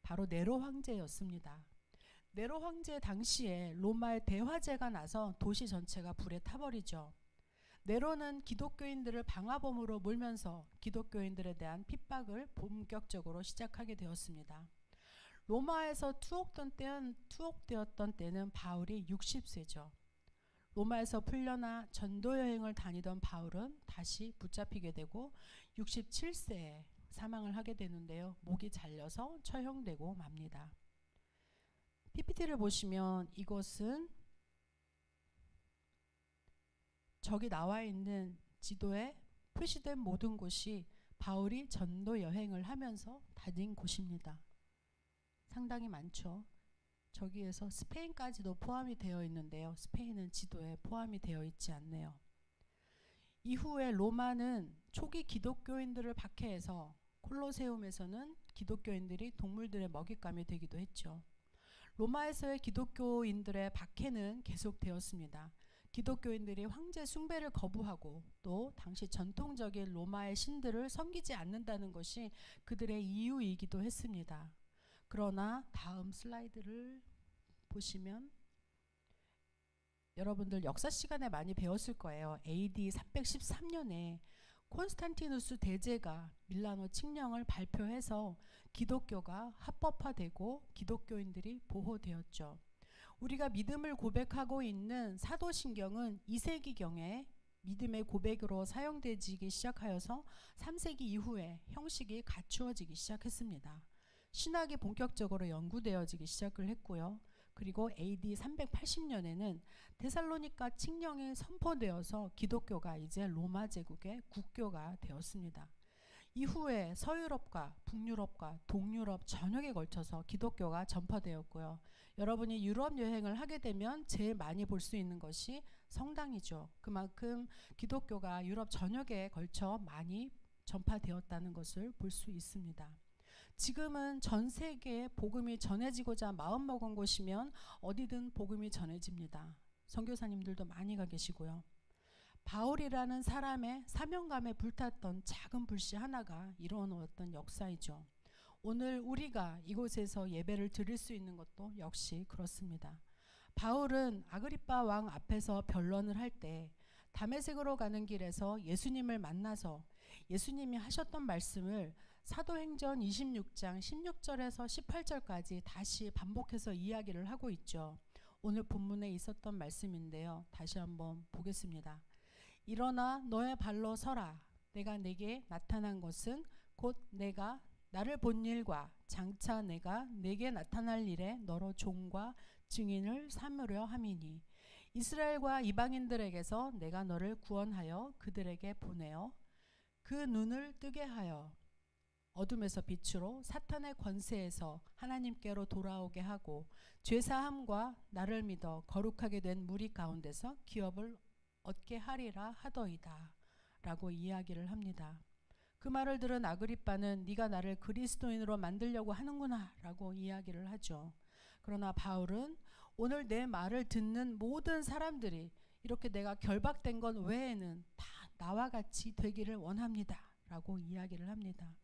바로 네로 황제였습니다. 네로 황제 당시에 로마의 대화재가 나서 도시 전체가 불에 타버리죠. 네로는 기독교인들을 방화범으로 몰면서 기독교인들에 대한 핍박을 본격적으로 시작하게 되었습니다. 로마에서 투옥되었던 때는 바울이 60세죠. 로마에서 풀려나 전도 여행을 다니던 바울은 다시 붙잡히게 되고 67세에 사망을 하게 되는데요. 목이 잘려서 처형되고 맙니다. PPT를 보시면 이것은 저기 나와 있는 지도에 표시된 모든 곳이 바울이 전도 여행을 하면서 다닌 곳입니다. 상당히 많죠. 저기에서 스페인까지도 포함이 되어 있는데요. 스페인은 지도에 포함이 되어 있지 않네요. 이후에 로마는 초기 기독교인들을 박해해서 콜로세움에서는 기독교인들이 동물들의 먹잇감이 되기도 했죠. 로마에서의 기독교인들의 박해는 계속되었습니다. 기독교인들이 황제 숭배를 거부하고 또 당시 전통적인 로마의 신들을 섬기지 않는다는 것이 그들의 이유이기도 했습니다. 그러나 다음 슬라이드를 보시면 여러분들 역사 시간에 많이 배웠을 거예요. AD 313년에 콘스탄티누스 대제가 밀라노 칙령을 발표해서 기독교가 합법화되고 기독교인들이 보호되었죠. 우리가 믿음을 고백하고 있는 사도신경은 2세기경에 믿음의 고백으로 사용되기 시작하여서 3세기 이후에 형식이 갖추어지기 시작했습니다. 신학이 본격적으로 연구되어지기 시작을 했고요. 그리고 AD 380년에는 데살로니가 칙령이 선포되어서 기독교가 이제 로마 제국의 국교가 되었습니다. 이후에 서유럽과 북유럽과 동유럽 전역에 걸쳐서 기독교가 전파되었고요. 여러분이 유럽 여행을 하게 되면 제일 많이 볼 수 있는 것이 성당이죠. 그만큼 기독교가 유럽 전역에 걸쳐 많이 전파되었다는 것을 볼 수 있습니다. 지금은 전 세계에 복음이 전해지고자 마음먹은 곳이면 어디든 복음이 전해집니다. 선교사님들도 많이 가 계시고요. 바울이라는 사람의 사명감에 불탔던 작은 불씨 하나가 이루어놓았던 역사이죠. 오늘 우리가 이곳에서 예배를 드릴 수 있는 것도 역시 그렇습니다. 바울은 아그리빠 왕 앞에서 변론을 할 때 다메섹으로 가는 길에서 예수님을 만나서 예수님이 하셨던 말씀을 사도행전 26장 16절에서 18절까지 다시 반복해서 이야기를 하고 있죠. 오늘 본문에 있었던 말씀인데요. 다시 한번 보겠습니다. 일어나 너의 발로 서라. 내가 내게 나타난 것은 곧 내가 나를 본 일과 장차 내가 내게 나타날 일에 너로 종과 증인을 삼으려 함이니 이스라엘과 이방인들에게서 내가 너를 구원하여 그들에게 보내어 그 눈을 뜨게 하여 어둠에서 빛으로 사탄의 권세에서 하나님께로 돌아오게 하고 죄사함과 나를 믿어 거룩하게 된 무리 가운데서 기업을 얻게 하리라 하더이다 라고 이야기를 합니다. 그 말을 들은 아그리빠는 네가 나를 그리스도인으로 만들려고 하는구나 라고 이야기를 하죠. 그러나 바울은 오늘 내 말을 듣는 모든 사람들이 이렇게 내가 결박된 것 외에는 다 나와 같이 되기를 원합니다 라고 이야기를 합니다.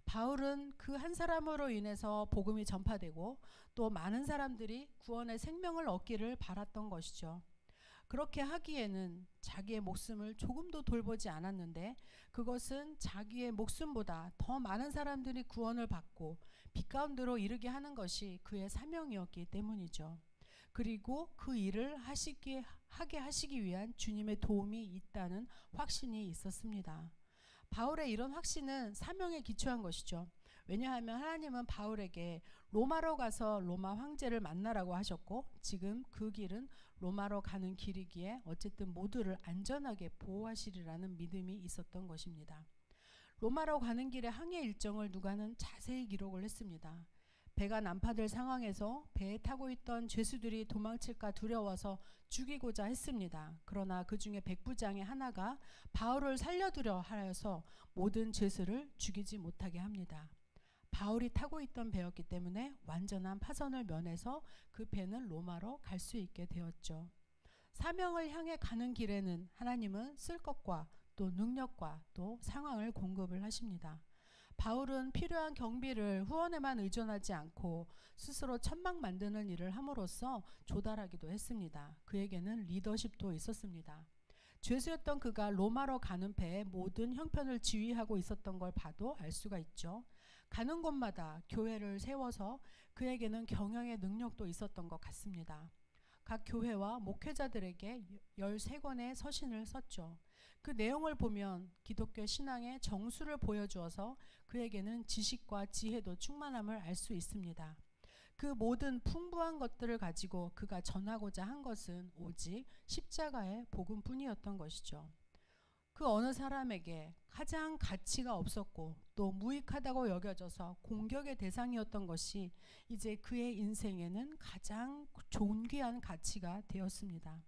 바울은 그 한 사람으로 인해서 복음이 전파되고 또 많은 사람들이 구원의 생명을 얻기를 바랐던 것이죠. 그렇게 하기에는 자기의 목숨을 조금도 돌보지 않았는데 그것은 자기의 목숨보다 더 많은 사람들이 구원을 받고 빛 가운데로 이르게 하는 것이 그의 사명이었기 때문이죠. 그리고 그 일을 하게 하시기 위한 주님의 도움이 있다는 확신이 있었습니다. 바울의 이런 확신은 사명에 기초한 것이죠. 왜냐하면 하나님은 바울에게 로마로 가서 로마 황제를 만나라고 하셨고 지금 그 길은 로마로 가는 길이기에 어쨌든 모두를 안전하게 보호하시리라는 믿음이 있었던 것입니다. 로마로 가는 길의 항해 일정을 누가는 자세히 기록을 했습니다. 배가 난파될 상황에서 배에 타고 있던 죄수들이 도망칠까 두려워서 죽이고자 했습니다. 그러나 그 중에 백부장의 하나가 바울을 살려두려 하여서 모든 죄수를 죽이지 못하게 합니다. 바울이 타고 있던 배였기 때문에 완전한 파선을 면해서 그 배는 로마로 갈 수 있게 되었죠. 사명을 향해 가는 길에는 하나님은 쓸 것과 또 능력과 또 상황을 공급을 하십니다. 바울은 필요한 경비를 후원에만 의존하지 않고 스스로 천막 만드는 일을 함으로써 조달하기도 했습니다. 그에게는 리더십도 있었습니다. 죄수였던 그가 로마로 가는 배의 모든 형편을 지휘하고 있었던 걸 봐도 알 수가 있죠. 가는 곳마다 교회를 세워서 그에게는 경영의 능력도 있었던 것 같습니다. 각 교회와 목회자들에게 13권의 서신을 썼죠. 그 내용을 보면 기독교 신앙의 정수를 보여주어서 그에게는 지식과 지혜도 충만함을 알 수 있습니다. 그 모든 풍부한 것들을 가지고 그가 전하고자 한 것은 오직 십자가의 복음뿐이었던 것이죠. 그 어느 사람에게 가장 가치가 없었고 또 무익하다고 여겨져서 공격의 대상이었던 것이 이제 그의 인생에는 가장 존귀한 가치가 되었습니다.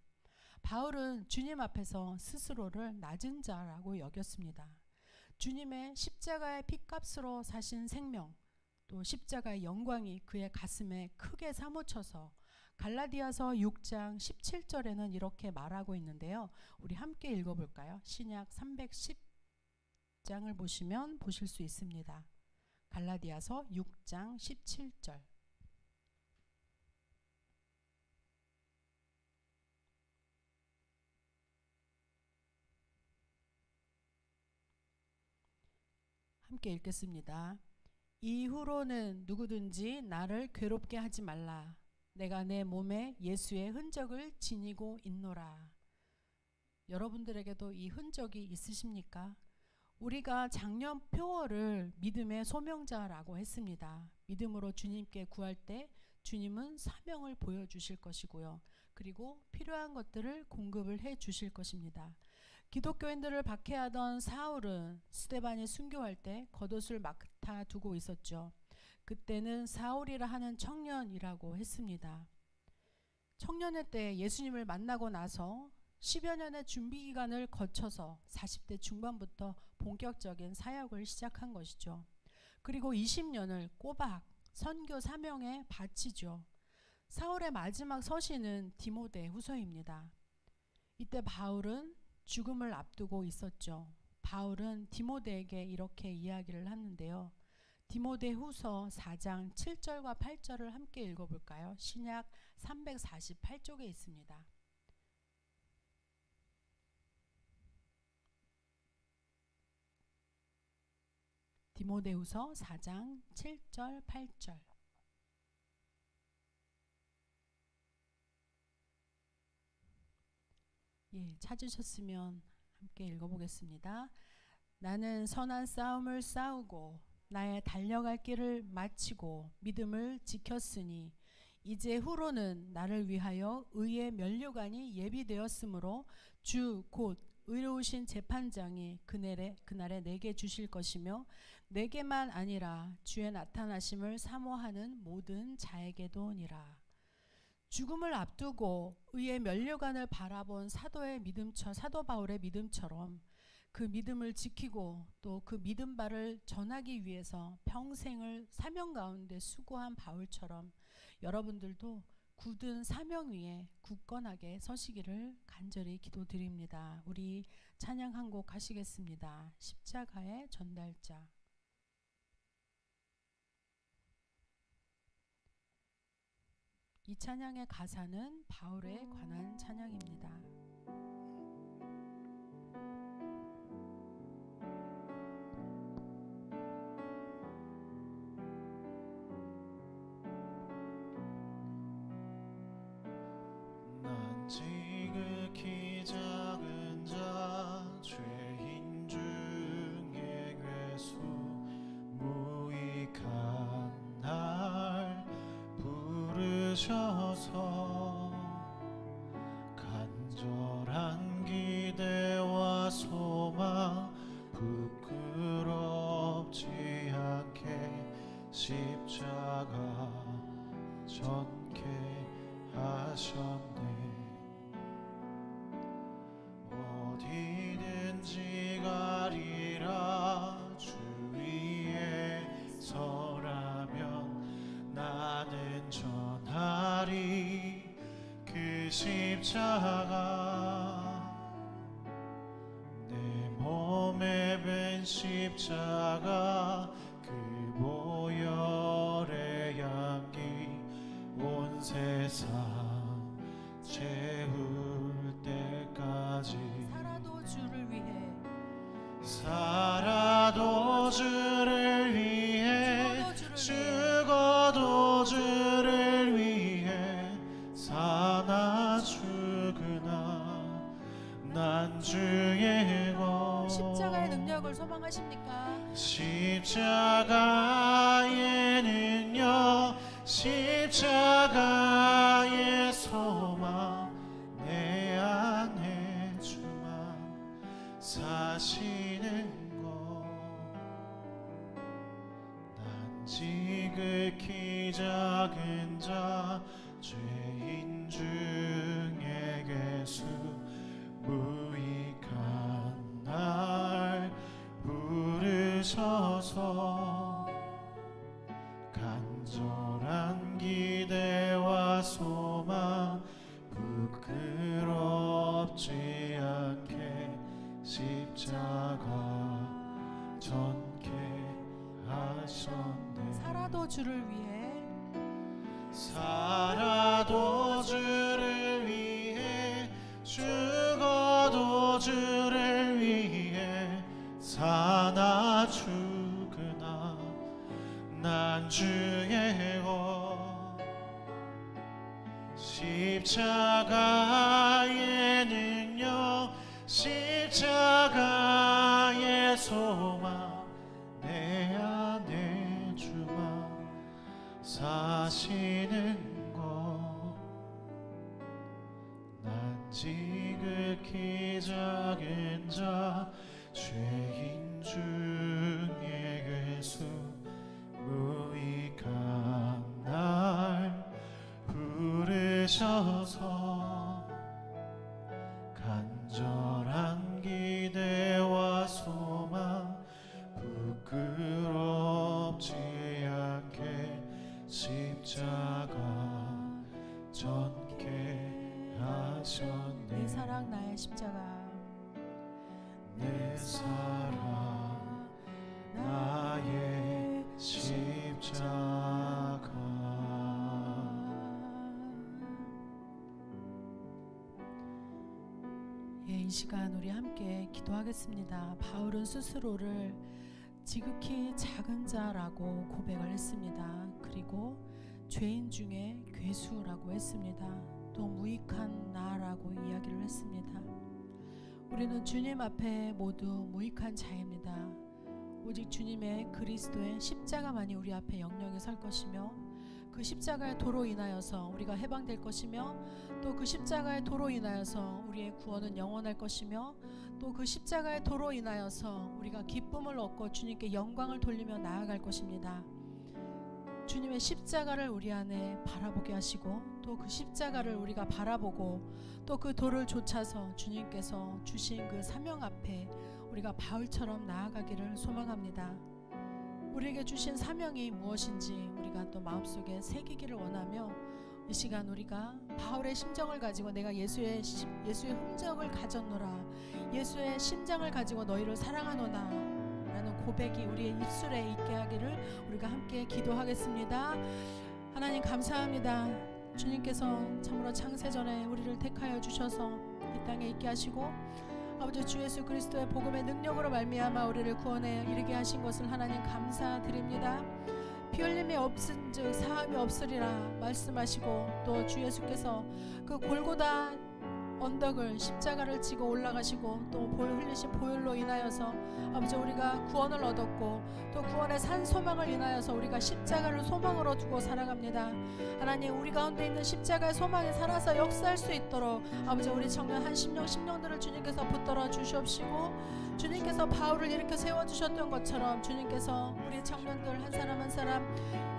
바울은 주님 앞에서 스스로를 낮은 자라고 여겼습니다. 주님의 십자가의 핏값으로 사신 생명, 또 십자가의 영광이 그의 가슴에 크게 사무쳐서 갈라디아서 6장 17절에는 이렇게 말하고 있는데요. 우리 함께 읽어볼까요? 신약 310장을 보시면 보실 수 있습니다. 갈라디아서 6장 17절. 함께 읽겠습니다. 이후로는 누구든지 나를 괴롭게 하지 말라. 내가 내 몸에 예수의 흔적을 지니고 있노라. 여러분들에게도 이 흔적이 있으십니까? 우리가 작년 표어를 믿음의 소명자라고 했습니다. 믿음으로 주님께 구할 때 주님은 사명을 보여주실 것이고요. 그리고 필요한 것들을 공급을 해 주실 것입니다. 기독교인들을 박해하던 사울은 스데반이 순교할 때 겉옷을 맡아두고 있었죠. 그때는 사울이라 하는 청년이라고 했습니다. 청년의 때 예수님을 만나고 나서 10여 년의 준비 기간을 거쳐서 40대 중반부터 본격적인 사역을 시작한 것이죠. 그리고 20년을 꼬박 선교 사명에 바치죠. 사울의 마지막 서신은 디모데후서입니다. 이때 바울은 죽음을 앞두고 있었죠. 바울은 디모데에게 이렇게 이야기를 하는데요. 디모데후서 4장 7절과 8절을 함께 읽어볼까요? 신약 348쪽에 있습니다. 디모데후서 4장 7절 8절. 찾으셨으면 함께 읽어보겠습니다. 나는 선한 싸움을 싸우고 나의 달려갈 길을 마치고 믿음을 지켰으니 이제 후로는 나를 위하여 의의 면류관이 예비되었으므로 주 곧 의로우신 재판장이 그날에 내게 주실 것이며 내게만 아니라 주의 나타나심을 사모하는 모든 자에게도니라. 죽음을 앞두고 의의 면류관을 바라본 사도 바울의 믿음처럼 그 믿음을 지키고 또 그 믿음 바를 전하기 위해서 평생을 사명 가운데 수고한 바울처럼 여러분들도 굳은 사명 위에 굳건하게 서시기를 간절히 기도드립니다. 우리 찬양 한 곡 하시겠습니다. 십자가의 전달자. 이 찬양의 가사는 바울에 관한 찬양입니다. 난 지극히 작은 자 죄인 중에 괴수 무익한 날 부르셔서 간절한 기대와 소망 부끄럽지 않게 십자가 전케 하셨네. 어디든지 가리라 주 위에 서라면 나는 전하리 그 십자가. 내 몸에 밴 십자가 그 보혈의 향기 온 세상 채울 때까지 살아도 주를 위해 살아도 주를 위해 죽어도 주를 위해 사나 죽으나 난 주의 것. 십자가의 능력을 소망하십니까? 십자가의 능력 십자가의 소망 내 안에 주만 사시는 것. 난 지극히 작은 자 죄인 중에 괴수 무익한 날 부르셔서 간절한 기대와 소망 부끄럽지 않게 십자가 전케 하셨네. 살아도 주를 위해 살아도 주를 위해 죽어도 주를 위해 사나 죽으나 난 주의 것. 십자가의 능력 십자가의 소망 내 안에 주만 사시는 것. 난 지극히 작은 자 죄인 중에 괴수 무익한 날 부르셔서 간절한 기대와 소망 부끄럽지 않게 십자가 전케 하셨네. 내 사랑 나의 십자가 내 사랑 나의 십자가. 예, 이 시간 우리 함께 기도하겠습니다. 바울은 스스로를 지극히 작은 자라고 고백을 했습니다. 그리고 죄인 중에 괴수라고 했습니다. 또 무익한 나라고 이야기를 했습니다. 우리는 주님 앞에 모두 무익한 자입니다. 오직 주님의 그리스도의 십자가만이 우리 앞에 영영히 설 것이며 그 십자가의 도로 인하여서 우리가 해방될 것이며 또 그 십자가의 도로 인하여서 우리의 구원은 영원할 것이며 또 그 십자가의 도로 인하여서 우리가 기쁨을 얻고 주님께 영광을 돌리며 나아갈 것입니다. 주님의 십자가를 우리 안에 바라보게 하시고 또 그 십자가를 우리가 바라보고 또 그 도를 좇아서 주님께서 주신 그 사명 앞에 우리가 바울처럼 나아가기를 소망합니다. 우리에게 주신 사명이 무엇인지 우리가 또 마음속에 새기기를 원하며 이 시간 우리가 바울의 심정을 가지고 내가 예수의 흔적을 가졌노라, 예수의 심장을 가지고 너희를 사랑하노라 라는 고백이 우리의 입술에 있게 하기를 우리가 함께 기도하겠습니다. 하나님 감사합니다. 주님께서 참으로 창세전에 우리를 택하여 주셔서 이 땅에 있게 하시고 아버지 주 예수 그리스도의 복음의 능력으로 말미암아 우리를 구원에 이르게 하신 것을 하나님 감사드립니다. 피 흘림이 없은즉 사함이 없으리라 말씀하시고 또 주 예수께서 그 골고다 언덕을 십자가를 지고 올라가시고 또 흘리신 보혈로 인하여서 아버지 우리가 구원을 얻었고 또 구원의 산 소망을 인하여서 우리가 십자가를 소망으로 두고 살아갑니다. 하나님 우리 가운데 있는 십자가의 소망이 살아서 역사할 수 있도록 아버지 우리 청년 한 심령들을 주님께서 붙들어 주시옵시고 주님께서 바울을 일으켜 세워주셨던 것처럼 주님께서 우리 청년들 한 사람 한 사람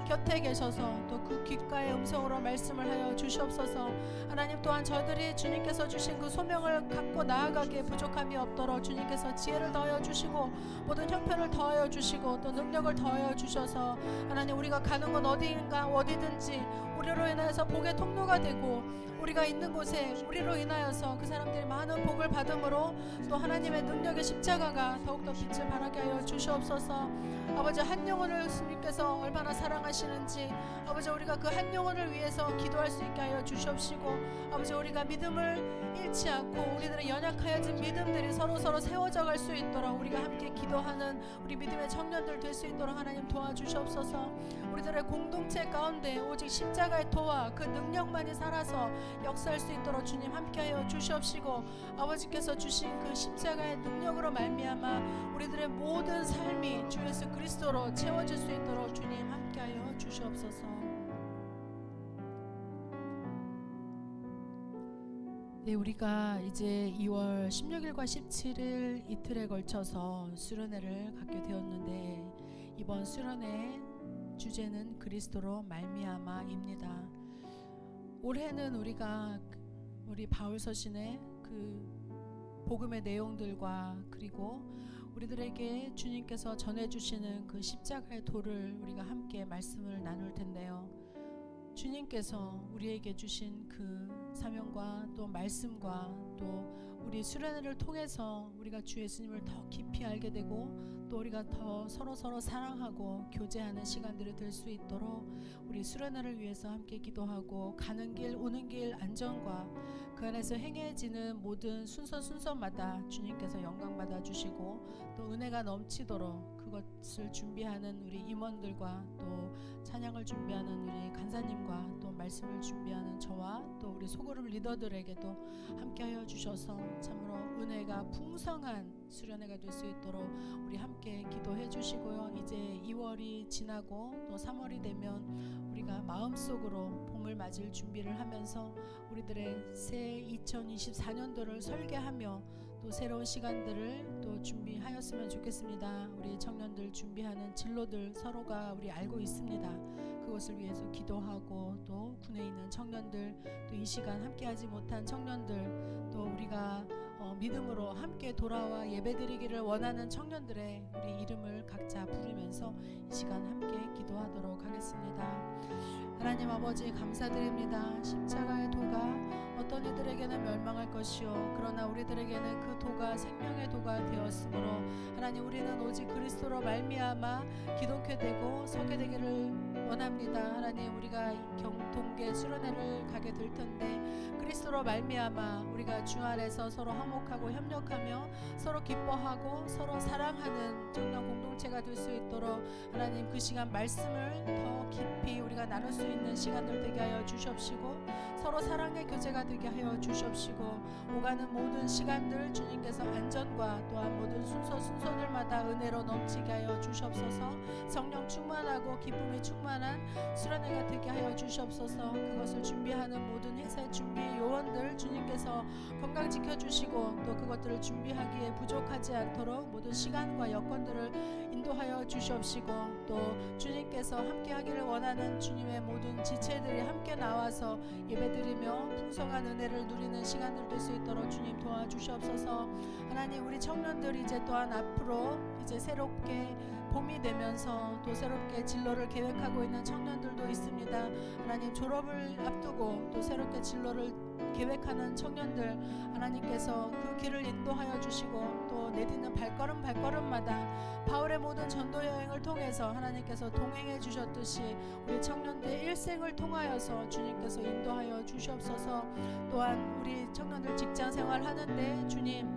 곁에 계셔서 또 그 귓가의 음성으로 말씀을 하여 주시옵소서. 하나님 또한 저들이 주님께서 주신 그 소명을 갖고 나아가기에 부족함이 없도록 주님께서 지혜를 더하여 주시고 모든 형편을 더하여 주시고 또 능력을 더하여 주셔서 하나님 우리가 가는 곳 어디든지 우리로 인하여서 복의 통로가 되고 우리가 있는 곳에 우리로 인하여서 그 사람들이 많은 복을 받음으로 또 하나님의 능력의 십자가가 더욱더 빛을 발하게 하여 주시옵소서. 아버지 한 영혼을 주님께서 얼마나 사랑하시는지 아버지 우리가 그 한 영혼을 위해서 기도할 수 있게 하여 주시옵시고 아버지 우리가 믿음을 잃지 않고 우리들의 연약하여진 믿음들이 서로 세워져 갈 수 있도록 우리가 함께 기도하는 우리 믿음의 청년들 될 수 있도록 하나님 도와주시옵소서. 우리들의 공동체 가운데 오직 십자가의 도와 그 능력만이 살아서 역사할 수 있도록 주님 함께하여 주시옵시고 아버지께서 주신 그 십자가의 능력으로 말미암아 우리들의 모든 삶이 주 예수 그리스도로 채워질 수 있도록 주님 함께하여 주시옵소서. 네, 우리가 이제 2월 16일과 17일 이틀에 걸쳐서 수련회를 갖게 되었는데 이번 수련회의 주제는 그리스도로 말미암아입니다. 올해는 우리가 우리 바울 서신의 그 복음의 내용들과 그리고 우리들에게 주님께서 전해주시는 그 십자가의 도를 우리가 함께 말씀을 나눌 텐데요. 주님께서 우리에게 주신 그 사명과 또 말씀과 또 우리 수련회를 통해서 우리가 주 예수님을 더 깊이 알게 되고 또 우리가 더 서로 사랑하고 교제하는 시간들이 될 수 있도록 우리 수련회를 위해서 함께 기도하고 가는 길 오는 길 안전과 그 안에서 행해지는 모든 순서마다 주님께서 영광 받아 주시고 또 은혜가 넘치도록 그것을 준비하는 우리 임원들과 또 찬양을 준비하는 우리 간사님과 또 말씀을 준비하는 저와 또 우리 소그룹 리더들에게도 함께하여 주셔서 참으로 은혜가 풍성한 수련회가 될 수 있도록 우리 함께 기도해 주시고요. 이제 2월이 지나고 또 3월이 되면 우리가 마음속으로 봄을 맞을 준비를 하면서 우리들의 새 2024년도를 설계하며 또 새로운 시간들을 또 준비하였으면 좋겠습니다. 우리 청년들 준비하는 진로들 서로가 우리 알고 있습니다. 그것을 위해서 기도하고 또 군에 있는 청년들 또 이 시간 함께하지 못한 청년들 또 우리가 믿음으로 함께 돌아와 예배드리기를 원하는 청년들의 우리 이름을 각자 부르면서 이 시간 함께 기도하도록 하겠습니다. 하나님 아버지 감사드립니다. 십자가의 도가 어떤 이들에게는 멸망할 것이요 그러나 우리들에게는 그 도가 생명의 도가 되었으므로 하나님 우리는 오직 그리스도로 말미암아 기독회 되고 서게 되기를 원합니다. 하나님 우리가 동계 수련회를 가게 될 텐데 그리스도로 말미암아 우리가 주 안에서 서로 화목하고 협력하며 서로 기뻐하고 서로 사랑하는 청년 공동체가 될 수 있도록 하나님 그 시간 말씀을 더 깊이 우리가 나눌 수 있는 시간들 되게 하여 주시옵시고 서로 사랑의 교제가 되게 하여 주시옵시고 오가는 모든 시간들 주님께서 안전과 또한 모든 순서들마다 은혜로 넘치게 하여 주시옵소서. 성령 충만하고 기쁨이 충만한 수련회가 되게 하여 주시옵소서. 그것을 준비하는 모든 행사 준비 요원들 주님께서 건강 지켜주시고 또 그것들을 준비하기에 부족하지 않도록 모든 시간과 여건들을 인도하여 주시옵시고 또 주님께서 함께 하기를 원하는 주님의 모든 지체들이 함께 나와서 예배드리며 풍성한 은혜를 누리는 시간들 될 수 있도록 주님 도와주시옵소서. 하나님 우리 청년들 이제 또한 앞으로 이제 새롭게 봄이 되면서 또 새롭게 진로를 계획하고 있는 청년들도 있습니다. 하나님, 졸업을 앞두고 또 새롭게 진로를 계획하는 청년들, 하나님께서 그 길을 인도하여 주시고 또 내딛는 발걸음마다 바울의 모든 전도 여행을 통해서 하나님께서 동행해 주셨듯이 우리 청년들의 일생을 통하여서 주님께서 인도하여 주시옵소서. 또한 우리 청년들 직장 생활 하는데 주님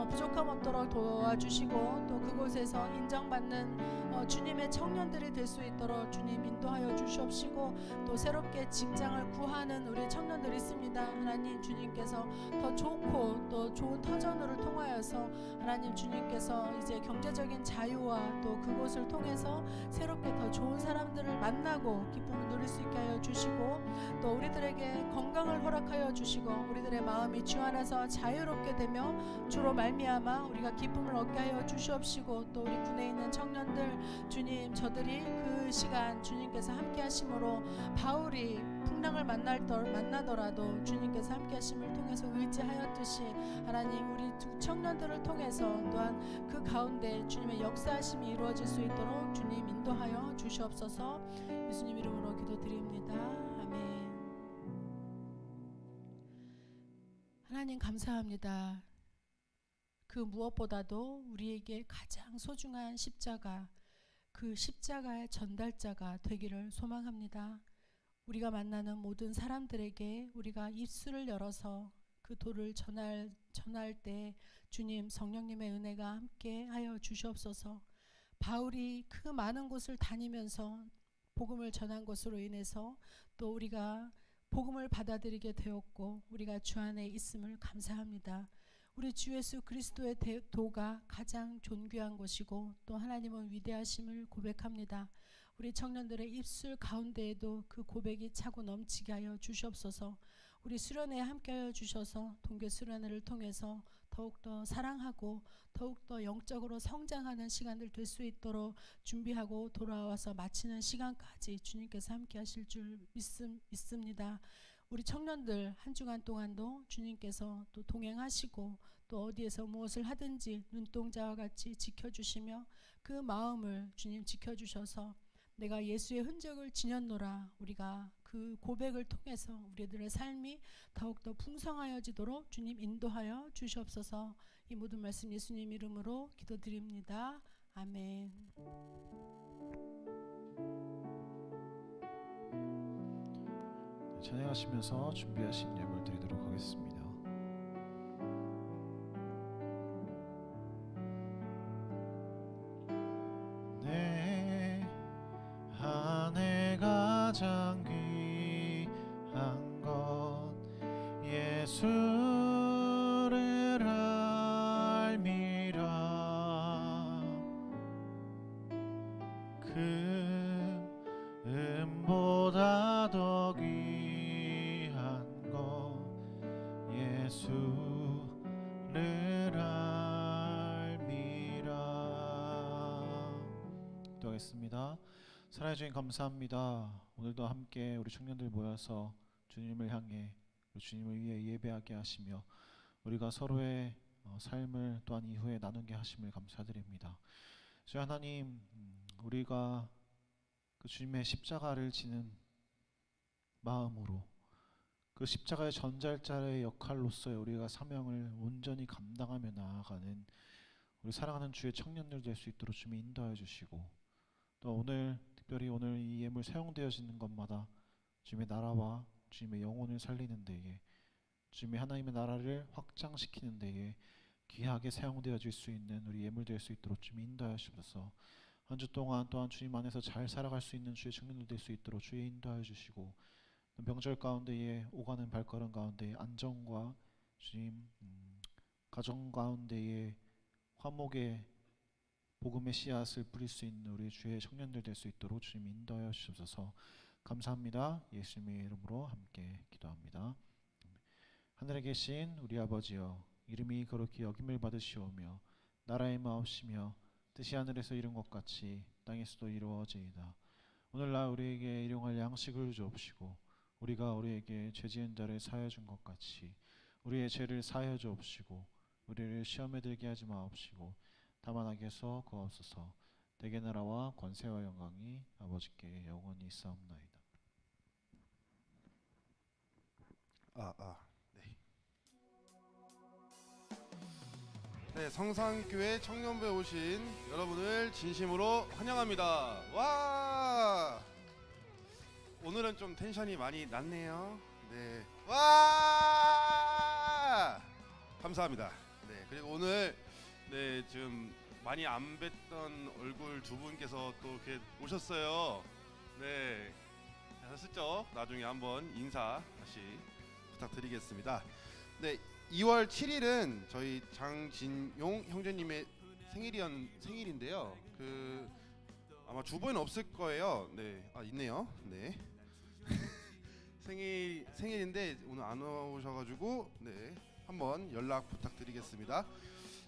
부족함 없도록 도와주시고 또 그곳에서 인정받는 주님의 청년들이 될 수 있도록 주님 인도하여 주시옵시고, 또 새롭게 직장을 구하는 우리 청년들이 있습니다. 하나님, 주님께서 더 좋고 또 좋은 터전을 통하여서 하나님, 주님께서 이제 경제적인 자유와 또 그곳을 통해서 새롭게 더 좋은 사람들을 만나고 기쁨을 누릴 수 있게 하여 주시고, 또 우리들에게 건강을 허락하여 주시고 우리들의 마음이 주 안에서 자유롭게 되며 주로 말미암아 우리가 기쁨을 얻게 하여 주시옵시고, 또 우리 군에 있는 청년들 주님, 저들이 그 시간 주님께서 함께 하심으로 바울이 풍랑을 만나더라도 주님께서 함께 하심을 통해서 의지하였듯이 하나님, 우리 두 청년들을 통해서 또한 그 가운데 주님의 역사하심이 이루어질 수 있도록 주님 인도하여 주시옵소서. 예수님 이름으로 기도드립니다. 아멘. 하나님, 감사합니다. 그 무엇보다도 우리에게 가장 소중한 십자가, 그 십자가의 전달자가 되기를 소망합니다. 우리가 만나는 모든 사람들에게 우리가 입술을 열어서 그 도를 전할 때 주님, 성령님의 은혜가 함께 하여 주시옵소서. 바울이 그 많은 곳을 다니면서 복음을 전한 것으로 인해서 또 우리가 복음을 받아들이게 되었고 우리가 주 안에 있음을 감사합니다. 우리 주 예수 그리스도의 도가 가장 존귀한 것이고 또 하나님은 위대하심을 고백합니다. 우리 청년들의 입술 가운데에도 그 고백이 차고 넘치게 하여 주시옵소서. 우리 수련회에 함께하여 주셔서 동계 수련회를 통해서 더욱더 사랑하고 더욱더 영적으로 성장하는 시간들 될 수 있도록 준비하고 돌아와서 마치는 시간까지 주님께서 함께 하실 줄 믿습니다. 우리 청년들 한 주간 동안도 주님께서 또 동행하시고 또 어디에서 무엇을 하든지 눈동자와 같이 지켜주시며 그 마음을 주님 지켜주셔서 내가 예수의 흔적을 지녔노라, 우리가 그 고백을 통해서 우리들의 삶이 더욱더 풍성하여지도록 주님 인도하여 주시옵소서. 이 모든 말씀 예수님 이름으로 기도드립니다. 아멘. 찬양하시면서 준비하신 예물 드리도록 하겠습니다. 내 안에 가장 귀한 것 예수를 알미라. 금보다 더 귀한 것 예수를 알미라. 기도하겠습니다. 사랑해 주님 감사합니다. 오늘도 함께 우리 청년들 모여서 주님을 향해 주님을 위해 예배하게 하시며 우리가 서로의 삶을 또한 이후에 나누게 하심을 감사드립니다. 주 하나님, 우리가 그 주님의 십자가를 지는 마음으로 그 십자가의 전달자의 역할로서의 우리가 사명을 온전히 감당하며 나아가는 우리 사랑하는 주의 청년들 될 수 있도록 주님이 인도하여 주시고, 또 오늘 특별히 오늘 이 예물 사용되어지는 것마다 주님의 나라와 주님의 영혼을 살리는 데에, 주님의 하나님의 나라를 확장시키는 데에 귀하게 사용되어질 수 있는 우리 예물 될 수 있도록 주님이 인도하여 주셔서 한 주 동안 또한 주님 안에서 잘 살아갈 수 있는 주의 청년들 될 수 있도록 주의 인도하여 주시고, 명절 가운데에 오가는 발걸음 가운데에 안정과 주님 가정 가운데에 화목의 복음의 씨앗을 뿌릴 수 있는 우리 주의 청년들 될 수 있도록 주님 인도하여 주셔서 감사합니다. 예수님의 이름으로 함께 기도합니다. 하늘에 계신 우리 아버지여, 이름이 거룩히 여김을 받으시오며 나라의 마옵시며 뜻이 하늘에서 이룬 것 같이 땅에서도 이루어지이다. 오늘날 우리에게 일용할 양식을 주옵시고 우리가 우리에게 죄 지은 자를 사하여 준 것 같이 우리의 죄를 사하여 주옵시고 우리를 시험에 들게 하지 마옵시고 다만 악에서 구하옵소서. 대개 나라와 권세와 영광이 아버지께 영원히 있사옵나이다. 네. 네, 성산교회 청년부에 오신 여러분을 진심으로 환영합니다. 와! 오늘은 좀 텐션이 많이 낮네요. 네. 와! 감사합니다. 네, 그리고 오늘 좀 많이 안 뵀던 얼굴 두 분께서 또 이렇게 오셨어요. 네. 하셨죠? 나중에 한번 인사 다시 부탁드리겠습니다. 네, 2월 7일은 저희 장진용 형제님의 생일인데요. 아마 주보에는 없을 거예요. 네, 있네요. 네. 생일인데 오늘 안 오셔가지고 네, 한번 연락 부탁드리겠습니다.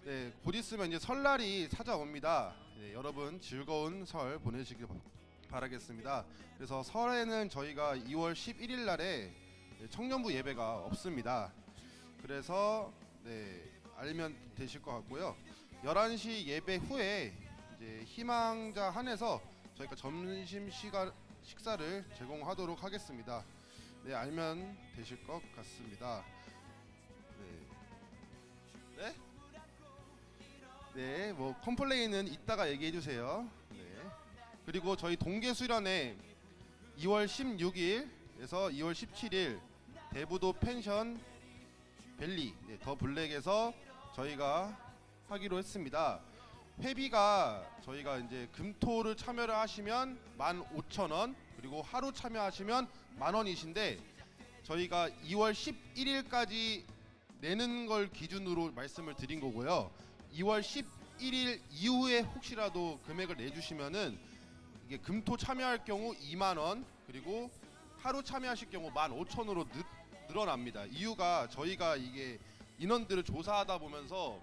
네, 곧 있으면 이제 설날이 찾아옵니다. 네, 여러분 즐거운 설 보내시길 바라겠습니다. 그래서 설에는 저희가 2월 11일 날에 청년부 예배가 없습니다. 그래서 네, 알면 되실 것 같고요. 11시 예배 후에 이제 희망자 한에서 저희가 점심 식사를 제공하도록 하겠습니다. 네, 알면 되실 것 같습니다. 네? 네, 뭐 컴플레인은 이따가 얘기해 주세요. 네. 그리고 저희 동계 수련회 2월 16일에서 2월 17일 대부도 펜션 벨리 더 블랙에서 저희가 하기로 했습니다. 회비가 저희가 이제 금토를 참여를 하시면 15,000원, 그리고 하루 참여하시면 10,000원이신데 저희가 2월 11일까지 내는 걸 기준으로 말씀을 드린 거고요. 2월 11일 이후에 혹시라도 금액을 내주시면은 이게 금토 참여할 경우 2만원, 그리고 하루 참여하실 경우 15,000원으로 늘어납니다. 이유가 저희가 이게 인원들을 조사하다 보면서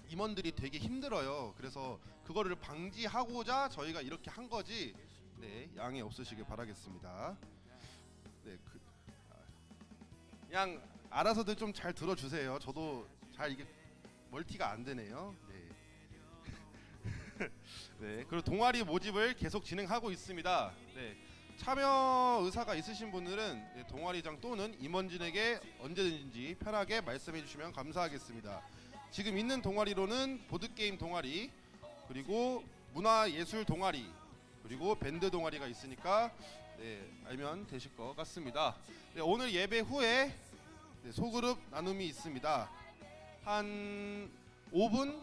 임원들이 되게 힘들어요. 그래서 그거를 방지하고자 저희가 이렇게 한 거지. 네, 양해 없으시길 바라겠습니다. 네, 그냥 알아서들 좀 잘 들어주세요. 저도 잘 이게 멀티가 안 되네요. 네. 네, 그리고 동아리 모집을 계속 진행하고 있습니다. 네, 참여 의사가 있으신 분들은 네, 동아리장 또는 임원진에게 언제든지 편하게 말씀해 주시면 감사하겠습니다. 지금 있는 동아리로는 보드게임 동아리, 그리고 문화예술 동아리, 그리고 밴드 동아리가 있으니까 네, 알면 되실 것 같습니다. 네, 오늘 예배 후에 네, 소그룹 나눔이 있습니다. 한 5분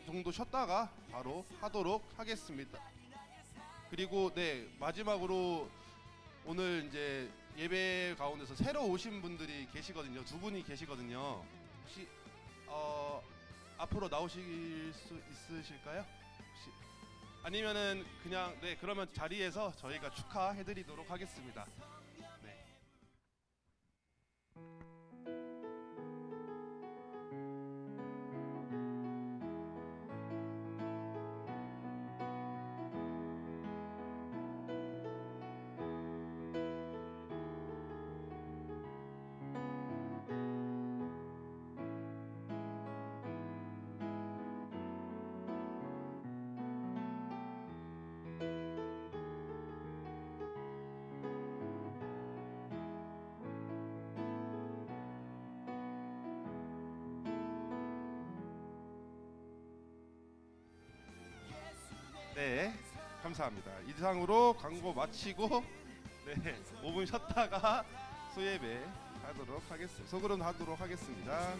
정도 쉬었다가 바로 하도록 하겠습니다. 그리고 네, 마지막으로 오늘 이제 예배 가운데서 새로 오신 분들이 계시거든요. 두 분이 계시거든요. 혹시 앞으로 나오실 수 있으실까요? 혹시 아니면은 그냥 네, 그러면 자리에서 저희가 축하해드리도록 하겠습니다. 네. 네, 감사합니다. 이상으로 광고 마치고 네, 5분 쉬었다가 소예배 하도록 하겠습니다. 소그룹 하도록 하겠습니다.